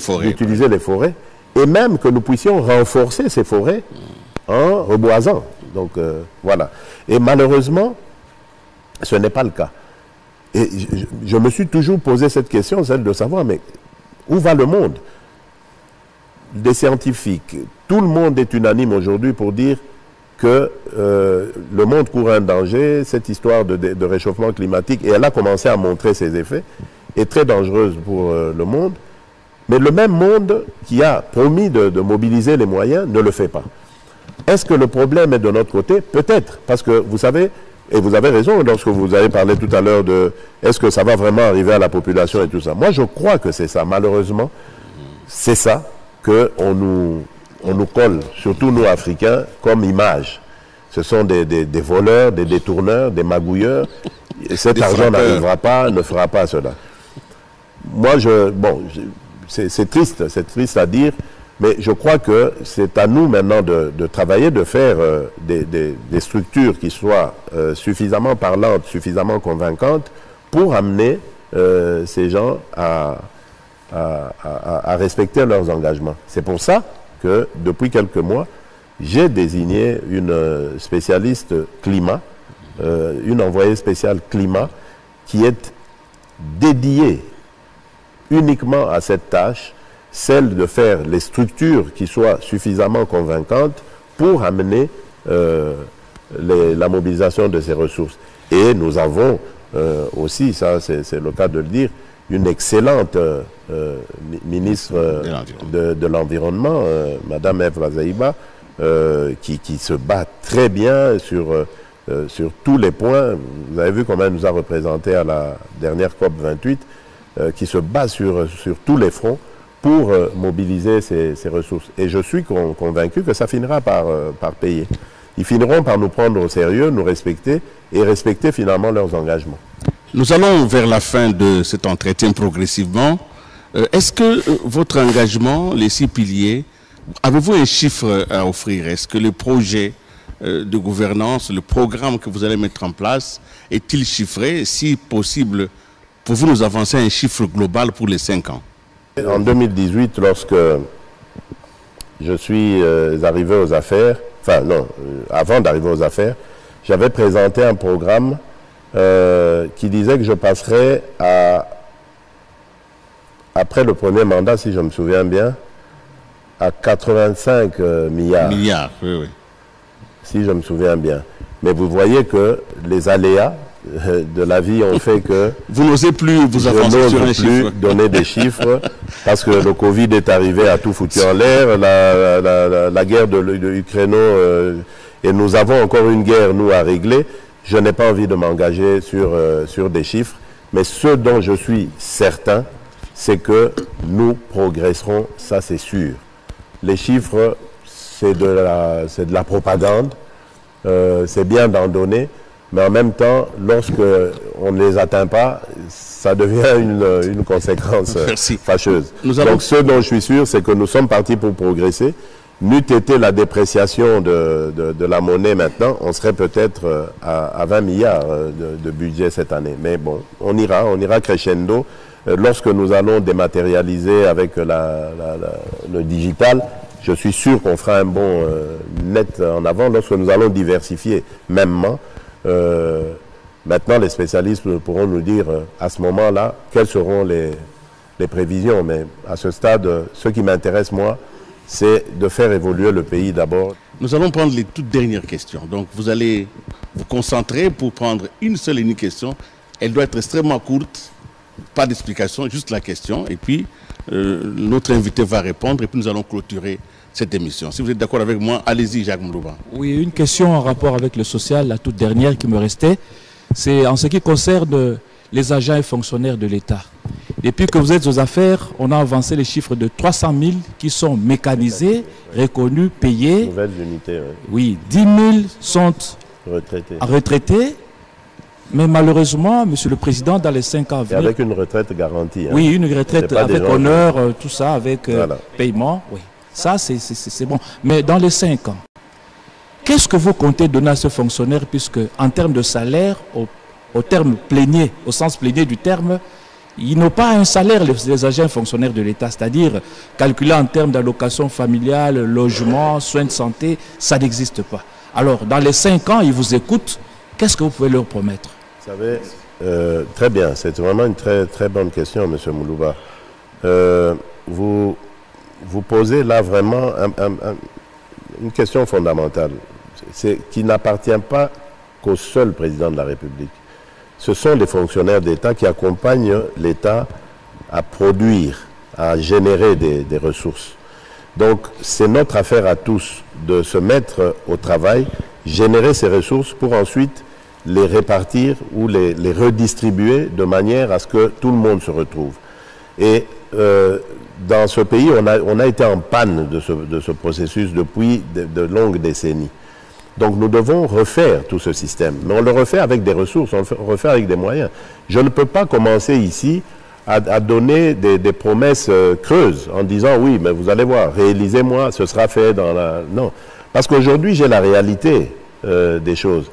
forêts, et même que nous puissions renforcer ces forêts en reboisant. Donc voilà. Et malheureusement, ce n'est pas le cas. Et je me suis toujours posé cette question, celle de savoir, mais où va le monde? Des scientifiques, tout le monde est unanime aujourd'hui pour dire que le monde court un danger, cette histoire de réchauffement climatique, et elle a commencé à montrer ses effets, est très dangereuse pour le monde. Mais le même monde qui a promis de mobiliser les moyens ne le fait pas. Est-ce que le problème est de notre côté? Peut-être, parce que vous savez, et vous avez raison lorsque vous avez parlé tout à l'heure de est-ce que ça va vraiment arriver à la population et tout ça. Moi, je crois que c'est ça. Malheureusement, c'est ça qu'on nous colle, surtout nous Africains, comme image. Ce sont des voleurs, des détourneurs, des magouilleurs. Et cet argent n'arrivera pas, ne fera pas cela. Moi, c'est triste à dire, mais je crois que c'est à nous maintenant de travailler, de faire des structures qui soient suffisamment parlantes, suffisamment convaincantes pour amener ces gens à respecter leurs engagements. C'est pour ça que depuis quelques mois, j'ai désigné une spécialiste climat, une envoyée spéciale climat, qui est dédiée uniquement à cette tâche, celle de faire les structures qui soient suffisamment convaincantes pour amener la mobilisation de ces ressources. Et nous avons aussi, ça c'est le cas de le dire, une excellente ministre de l'Environnement, Madame Eve Lazaïba, qui se bat très bien sur tous les points. Vous avez vu comment elle nous a représenté à la dernière COP28, qui se bat sur tous les fronts pour mobiliser ces ressources. Et je suis convaincu que ça finira par payer. Ils finiront par nous prendre au sérieux, nous respecter et respecter finalement leurs engagements. Nous allons vers la fin de cet entretien progressivement. Est-ce que votre engagement, les 6 piliers, avez-vous un chiffre à offrir? Est-ce que le projet de gouvernance, le programme que vous allez mettre en place, est-il chiffré? Si possible, pouvez-vous nous avancer un chiffre global pour les 5 ans? En 2018, lorsque je suis arrivé aux affaires, enfin non, avant d'arriver aux affaires, j'avais présenté un programme qui disait que je passerais après le premier mandat, si je me souviens bien, à 85 milliards. Milliards, oui, oui. Si je me souviens bien. Mais vous voyez que les aléas de la vie ont fait que... Vous n'osez plus vous avancer sur un chiffre. Je n'ose plus donner des chiffres parce que le Covid est arrivé à tout foutu en l'air, la guerre de l'Ukraine, et nous avons encore une guerre, nous, à régler. Je n'ai pas envie de m'engager sur des chiffres, mais ce dont je suis certain, c'est que nous progresserons, ça c'est sûr. Les chiffres, c'est de la propagande, c'est bien d'en donner, mais en même temps, lorsque on ne les atteint pas, ça devient une conséquence fâcheuse. Donc ce dont je suis sûr, c'est que nous sommes partis pour progresser. N'eût été la dépréciation de la monnaie maintenant, on serait peut-être à 20 milliards de budget cette année. Mais bon, on ira crescendo. Lorsque nous allons dématérialiser avec le digital, je suis sûr qu'on fera un bond net en avant. Lorsque nous allons diversifier mêmement, maintenant les spécialistes pourront nous dire à ce moment-là quelles seront les prévisions. Mais à ce stade, ce qui m'intéresse moi, c'est de faire évoluer le pays d'abord. Nous allons prendre les toutes dernières questions. Donc vous allez vous concentrer pour prendre une seule et unique question. Elle doit être extrêmement courte, pas d'explication, juste la question. Et puis notre invité va répondre et puis nous allons clôturer cette émission. Si vous êtes d'accord avec moi, allez-y Jacques Moulouba. Oui, une question en rapport avec le social, la toute dernière qui me restait. C'est en ce qui concerne les agents et fonctionnaires de l'État. Depuis que vous êtes aux affaires, on a avancé les chiffres de 300 000 qui sont mécanisés, reconnus, payés. Nouvelles unités, oui. 10 000 sont retraités. Mais malheureusement, Monsieur le Président, dans les 5 ans à venir... avec une retraite garantie. Hein. Oui, une retraite avec honneur, tout ça, avec paiement. Oui, ça c'est bon. Mais dans les 5 ans, qu'est-ce que vous comptez donner à ce fonctionnaire, puisque en termes de salaire, au terme plénier, au sens plénier du terme, ils n'ont pas un salaire, les agents fonctionnaires de l'État, c'est-à-dire calculé en termes d'allocation familiale, logement, soins de santé, ça n'existe pas. Alors, dans les 5 ans, ils vous écoutent, qu'est-ce que vous pouvez leur promettre? Vous savez, Très bien, c'est vraiment une très, très bonne question, M. Moulouba. Vous posez là vraiment une question fondamentale, qui n'appartient pas qu'au seul président de la République. Ce sont les fonctionnaires d'État qui accompagnent l'État à produire, à générer des ressources. Donc, c'est notre affaire à tous de se mettre au travail, générer ces ressources pour ensuite les répartir ou les redistribuer de manière à ce que tout le monde se retrouve. Et dans ce pays, on a été en panne de ce processus depuis de longues décennies. Donc nous devons refaire tout ce système. Mais on le refait avec des ressources, on le refait avec des moyens. Je ne peux pas commencer ici à donner des promesses creuses en disant oui, mais vous allez voir, réalisez-moi, ce sera fait dans la... Non. Parce qu'aujourd'hui, j'ai la réalité des choses.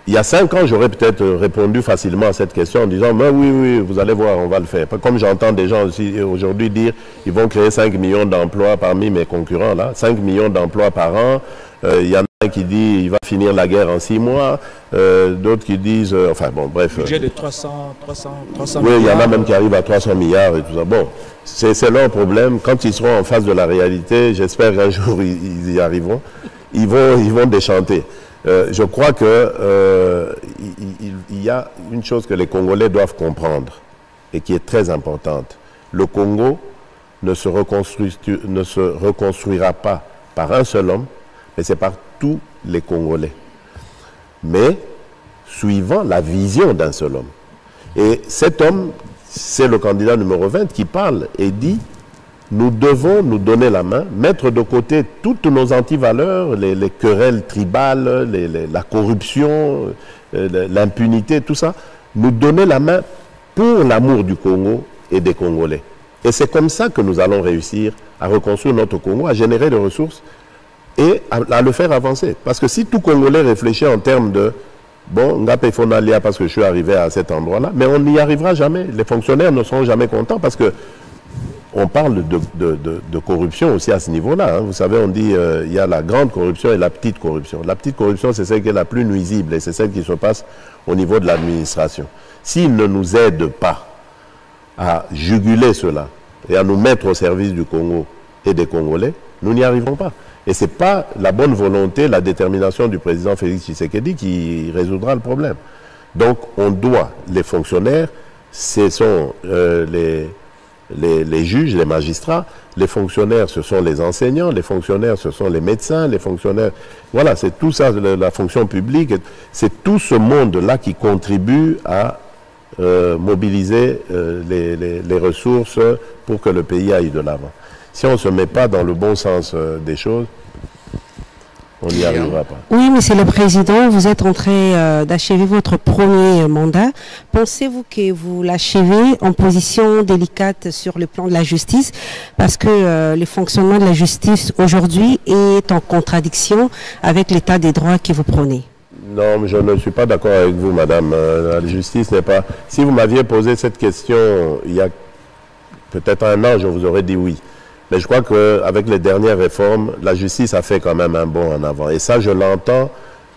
Il y a 5 ans, j'aurais peut-être répondu facilement à cette question en disant mais oui, vous allez voir, on va le faire. Comme j'entends des gens aussi aujourd'hui dire ils vont créer 5 millions d'emplois parmi mes concurrents, là, 5 millions d'emplois par an. Il y en a un qui dit il va finir la guerre en 6 mois, d'autres qui disent, enfin bon, bref. Budget de 300 oui, milliards. il y en a même qui arrivent à 300 milliards et tout ça. Bon, c'est leur problème. Quand ils seront en face de la réalité, j'espère qu'un jour ils y arriveront, ils vont déchanter. Je crois que il y a une chose que les Congolais doivent comprendre et qui est très importante. Le Congo ne se reconstruira pas par un seul homme, mais c'est par tous les Congolais. Mais suivant la vision d'un seul homme. Et cet homme, c'est le candidat numéro 20 qui parle et dit nous devons nous donner la main, mettre de côté toutes nos antivaleurs, les querelles tribales, la corruption, l'impunité, tout ça, nous donner la main pour l'amour du Congo et des Congolais. Et c'est comme ça que nous allons réussir à reconstruire notre Congo, à générer des ressources et à le faire avancer. Parce que si tout Congolais réfléchit en termes de bon, Ngapé Fonalia parce que je suis arrivé à cet endroit-là, mais on n'y arrivera jamais. Les fonctionnaires ne seront jamais contents parce que on parle de corruption aussi à ce niveau-là. Hein. Vous savez, on dit il y a la grande corruption et la petite corruption. La petite corruption, c'est celle qui est la plus nuisible et c'est celle qui se passe au niveau de l'administration. S'ils ne nous aident pas à juguler cela et à nous mettre au service du Congo et des Congolais, nous n'y arriverons pas. Et ce n'est pas la bonne volonté, la détermination du président Félix Tshisekedi qui résoudra le problème. Donc, on doit, les fonctionnaires, ce sont les juges, les magistrats, les fonctionnaires, ce sont les enseignants, les fonctionnaires, ce sont les médecins, les fonctionnaires, voilà, c'est tout ça, la fonction publique, c'est tout ce monde-là qui contribue à mobiliser les ressources pour que le pays aille de l'avant. Si on ne se met pas dans le bon sens des choses, on n'y arrivera pas. Oui, Monsieur le Président, vous êtes en train d'achever votre premier mandat. Pensez-vous que vous l'achevez en position délicate sur le plan de la justice parce que le fonctionnement de la justice aujourd'hui est en contradiction avec l'état des droits que vous prônez? Non, mais je ne suis pas d'accord avec vous, madame. La justice n'est pas... Si vous m'aviez posé cette question il y a peut-être un an, je vous aurais dit oui. Mais je crois qu'avec les dernières réformes, la justice a fait quand même un bond en avant. Et ça, je l'entends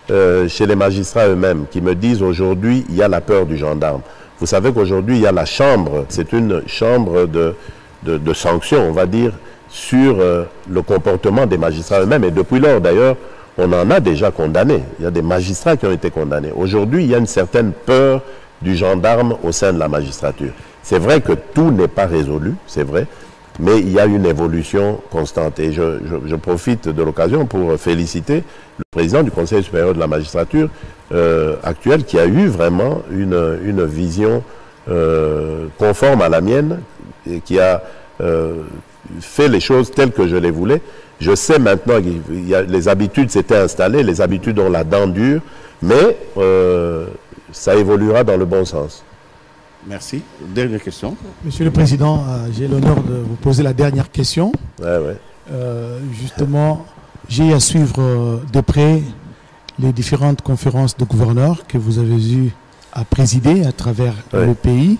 chez les magistrats eux-mêmes, qui me disent aujourd'hui, il y a la peur du gendarme. Vous savez qu'aujourd'hui, il y a la chambre, c'est une chambre de sanctions, on va dire, sur le comportement des magistrats eux-mêmes. Et depuis lors, d'ailleurs, on en a déjà condamné. Il y a des magistrats qui ont été condamnés. Aujourd'hui, il y a une certaine peur du gendarme au sein de la magistrature. C'est vrai que tout n'est pas résolu, c'est vrai, mais il y a une évolution constante. Et je profite de l'occasion pour féliciter le président du Conseil supérieur de la magistrature actuel qui a eu vraiment une vision conforme à la mienne et qui a fait les choses telles que je les voulais. Je sais maintenant que les habitudes s'étaient installées, les habitudes ont la dent dure, mais ça évoluera dans le bon sens. Merci. Dernière question. Monsieur le Président, j'ai l'honneur de vous poser la dernière question. Ouais. Justement, j'ai à suivre de près les différentes conférences de gouverneurs que vous avez eu à présider à travers le pays.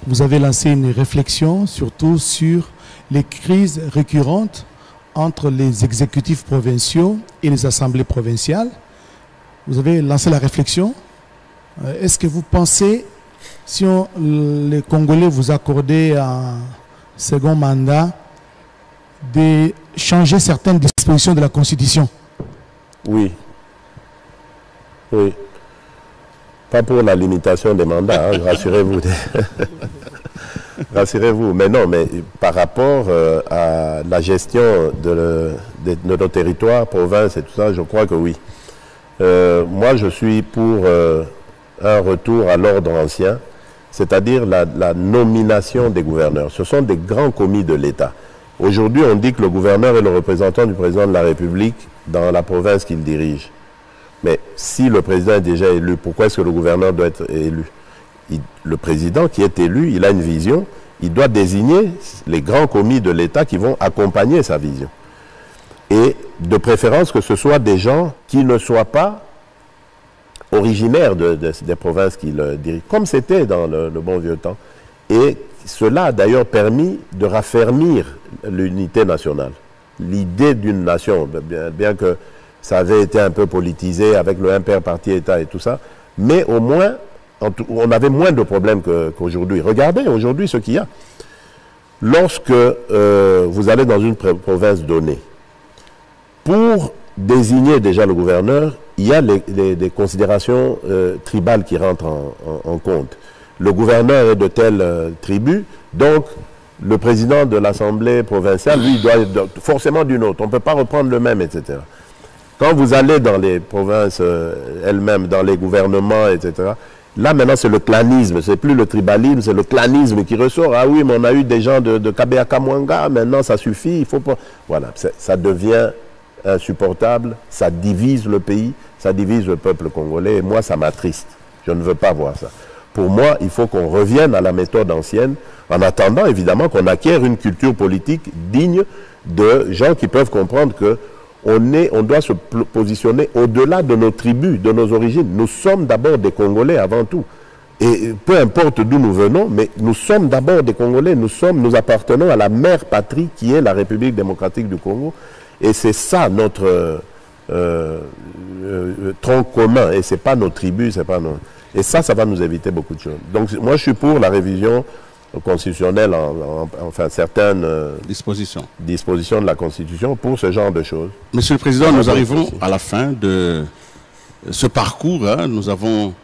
Vous avez lancé une réflexion surtout sur les crises récurrentes entre les exécutifs provinciaux et les assemblées provinciales. Vous avez lancé la réflexion. Est-ce que vous pensez si les Congolais vous accordaient un second mandat, de changer certaines dispositions de la Constitution? Oui. Oui. Pas pour la limitation des mandats, hein, rassurez-vous. Rassurez-vous. Mais non, mais par rapport à la gestion de nos territoires, provinces et tout ça, je crois que oui. Moi, je suis pour un retour à l'ordre ancien, c'est-à-dire la nomination des gouverneurs. Ce sont des grands commis de l'État. Aujourd'hui, on dit que le gouverneur est le représentant du président de la République dans la province qu'il dirige. Mais si le président est déjà élu, pourquoi est-ce que le gouverneur doit être élu? Le président qui est élu, il a une vision, il doit désigner les grands commis de l'État qui vont accompagner sa vision. Et de préférence que ce soit des gens qui ne soient pas originaires des provinces qu'il dirige, comme c'était dans le bon vieux temps. Et cela a d'ailleurs permis de raffermir l'unité nationale. L'idée d'une nation, bien que ça avait été un peu politisé avec le impair parti-État et tout ça, mais au moins, on avait moins de problèmes qu'aujourd'hui. Regardez aujourd'hui ce qu'il y a. Lorsque vous allez dans une province donnée, pour désigner déjà le gouverneur, il y a des considérations tribales qui rentrent en compte. Le gouverneur est de telle tribu, donc le président de l'Assemblée provinciale, lui, doit être forcément d'une autre. On ne peut pas reprendre le même, etc. Quand vous allez dans les provinces elles-mêmes, dans les gouvernements, etc., là, maintenant, c'est le clanisme. C'est plus le tribalisme, c'est le clanisme qui ressort. Ah oui, mais on a eu des gens de Kabea Mwanga, maintenant, ça suffit, il faut pas... Voilà, ça devient insupportable, ça divise le pays, ça divise le peuple congolais, et moi, ça m'attriste. Je ne veux pas voir ça. Pour moi, il faut qu'on revienne à la méthode ancienne, en attendant, évidemment, qu'on acquiert une culture politique digne de gens qui peuvent comprendre que on doit se positionner au-delà de nos tribus, de nos origines. Nous sommes d'abord des Congolais avant tout. Et peu importe d'où nous venons, mais nous sommes d'abord des Congolais. Nous appartenons à la mère patrie qui est la République démocratique du Congo. Et c'est ça notre tronc commun. Et ce n'est pas nos tribus, c'est pas nos... Et ça va nous éviter beaucoup de choses. Donc moi, je suis pour la révision constitutionnelle, enfin certaines dispositions de la Constitution pour ce genre de choses. Monsieur le Président, nous arrivons à la fin de ce parcours. Hein. Nous avons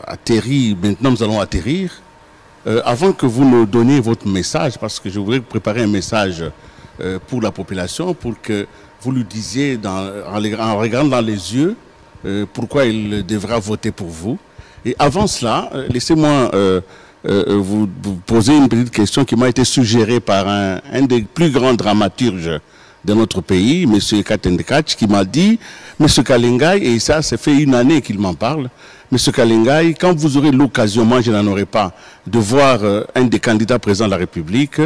atterri, maintenant nous allons atterrir. Avant que vous nous donniez votre message, parce que je voudrais préparer un message pour la population, pour que vous lui disiez, en regardant dans les yeux, pourquoi il devra voter pour vous. Et avant cela, laissez-moi vous poser une petite question qui m'a été suggérée par un des plus grands dramaturges de notre pays, M. Katendekach, qui m'a dit, M. Kalengai, et ça fait une année qu'il m'en parle, M. Kalengai, quand vous aurez l'occasion, moi je n'en aurai pas, de voir un des candidats présidents de la République,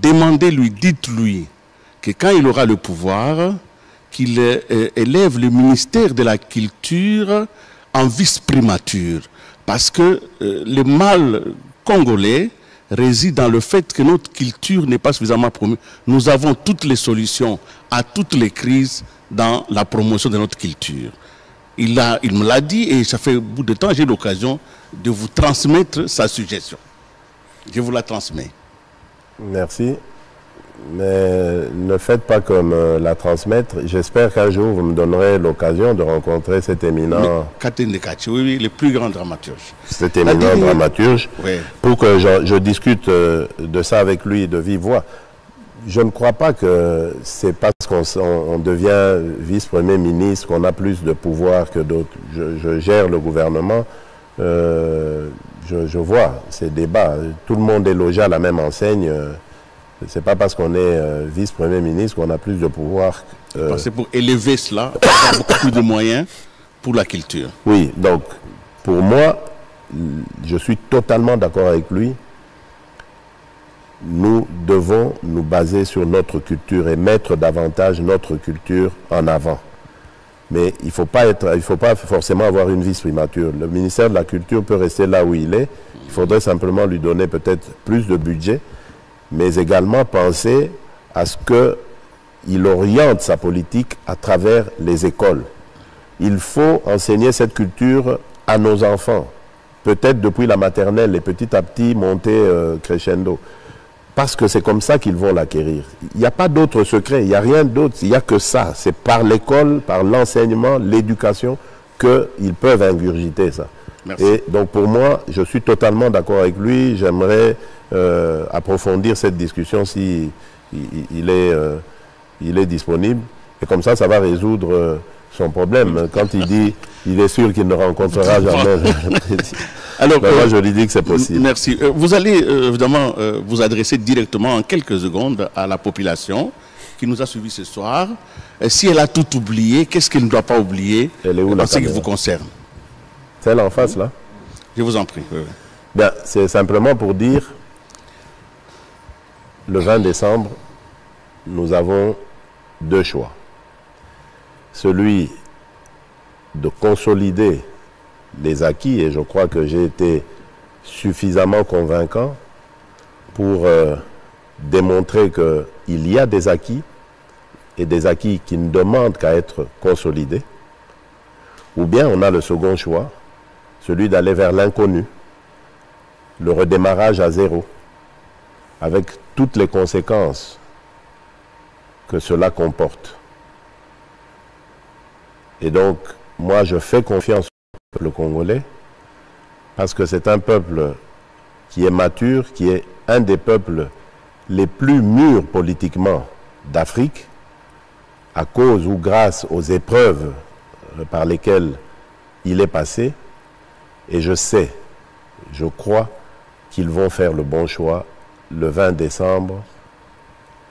demandez-lui, dites-lui que quand il aura le pouvoir, qu'il élève le ministère de la Culture en vice-primature. Parce que le mal congolais réside dans le fait que notre culture n'est pas suffisamment promue. Nous avons toutes les solutions à toutes les crises dans la promotion de notre culture. Il me l'a dit et ça fait un bout de temps, j'ai l'occasion de vous transmettre sa suggestion. Je vous la transmets. Merci. Mais ne faites pas comme la transmettre. J'espère qu'un jour, vous me donnerez l'occasion de rencontrer cet éminent... Katendekach, oui, le plus grand dramaturge. Cet éminent dramaturge, oui. Pour que je discute de ça avec lui de vive voix. Je ne crois pas que c'est parce qu'on devient vice-premier ministre qu'on a plus de pouvoir que d'autres. Je gère le gouvernement. Je vois ces débats. Tout le monde est logé à la même enseigne. Ce n'est pas parce qu'on est vice-premier ministre qu'on a plus de pouvoir. C'est pour élever cela, avoir beaucoup plus de moyens pour la culture. Oui, donc pour moi, je suis totalement d'accord avec lui. Nous devons nous baser sur notre culture et mettre davantage notre culture en avant. Mais il ne faut pas forcément avoir une vice-primature. Le ministère de la Culture peut rester là où il est. Il faudrait simplement lui donner peut-être plus de budget, mais également penser à ce qu'il oriente sa politique à travers les écoles. Il faut enseigner cette culture à nos enfants. peut-être depuis la maternelle et petit à petit monter crescendo. Parce que c'est comme ça qu'ils vont l'acquérir. Il n'y a pas d'autre secret, il n'y a rien d'autre, il n'y a que ça. C'est par l'école, par l'enseignement, l'éducation qu'ils peuvent ingurgiter ça. Merci. Et donc pour moi, je suis totalement d'accord avec lui. J'aimerais approfondir cette discussion si il est disponible. Et comme ça va résoudre son problème. Quand il dit il est sûr qu'il ne rencontrera jamais. Alors, moi, je lui dis que c'est possible. Merci. Vous allez évidemment vous adresser directement en quelques secondes à la population qui nous a suivis ce soir. Si elle a tout oublié, qu'est-ce qu'elle ne doit pas oublier en ce qui vous concerne? Celle en face, là? Je vous en prie. Oui. Bien, c'est simplement pour dire, le 20 décembre, nous avons deux choix. Celui de consolider les acquis, et je crois que j'ai été suffisamment convaincant pour démontrer qu'il y a des acquis, et des acquis qui ne demandent qu'à être consolidés. Ou bien on a le second choix, celui d'aller vers l'inconnu, le redémarrage à zéro, avec toutes les conséquences que cela comporte. Et donc, moi, je fais confiance au peuple congolais parce que c'est un peuple qui est mature, qui est un des peuples les plus mûrs politiquement d'Afrique, à cause ou grâce aux épreuves par lesquelles il est passé. Et je sais, je crois qu'ils vont faire le bon choix le 20 décembre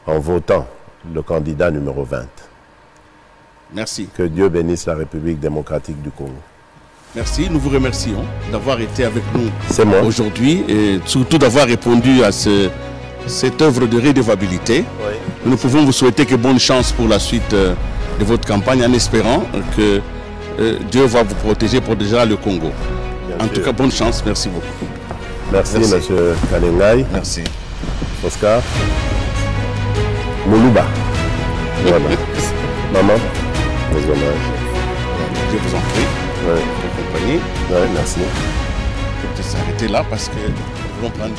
en votant le candidat numéro 20. Merci. Que Dieu bénisse la République démocratique du Congo. Merci, nous vous remercions d'avoir été avec nous aujourd'hui et surtout d'avoir répondu à cette œuvre de redevabilité. Oui. Nous pouvons vous souhaiter que bonne chance pour la suite de votre campagne en espérant que Dieu va vous protéger le Congo. En tout cas, bonne chance. Merci beaucoup. Merci. M. Kalengai. Merci. Oscar. Moulouba. Voilà. Maman. Les hommages. Je vous en prie. Oui. Pour accompagner. Oui, merci. Je vais s'arrêter là parce que nous voulons prendre...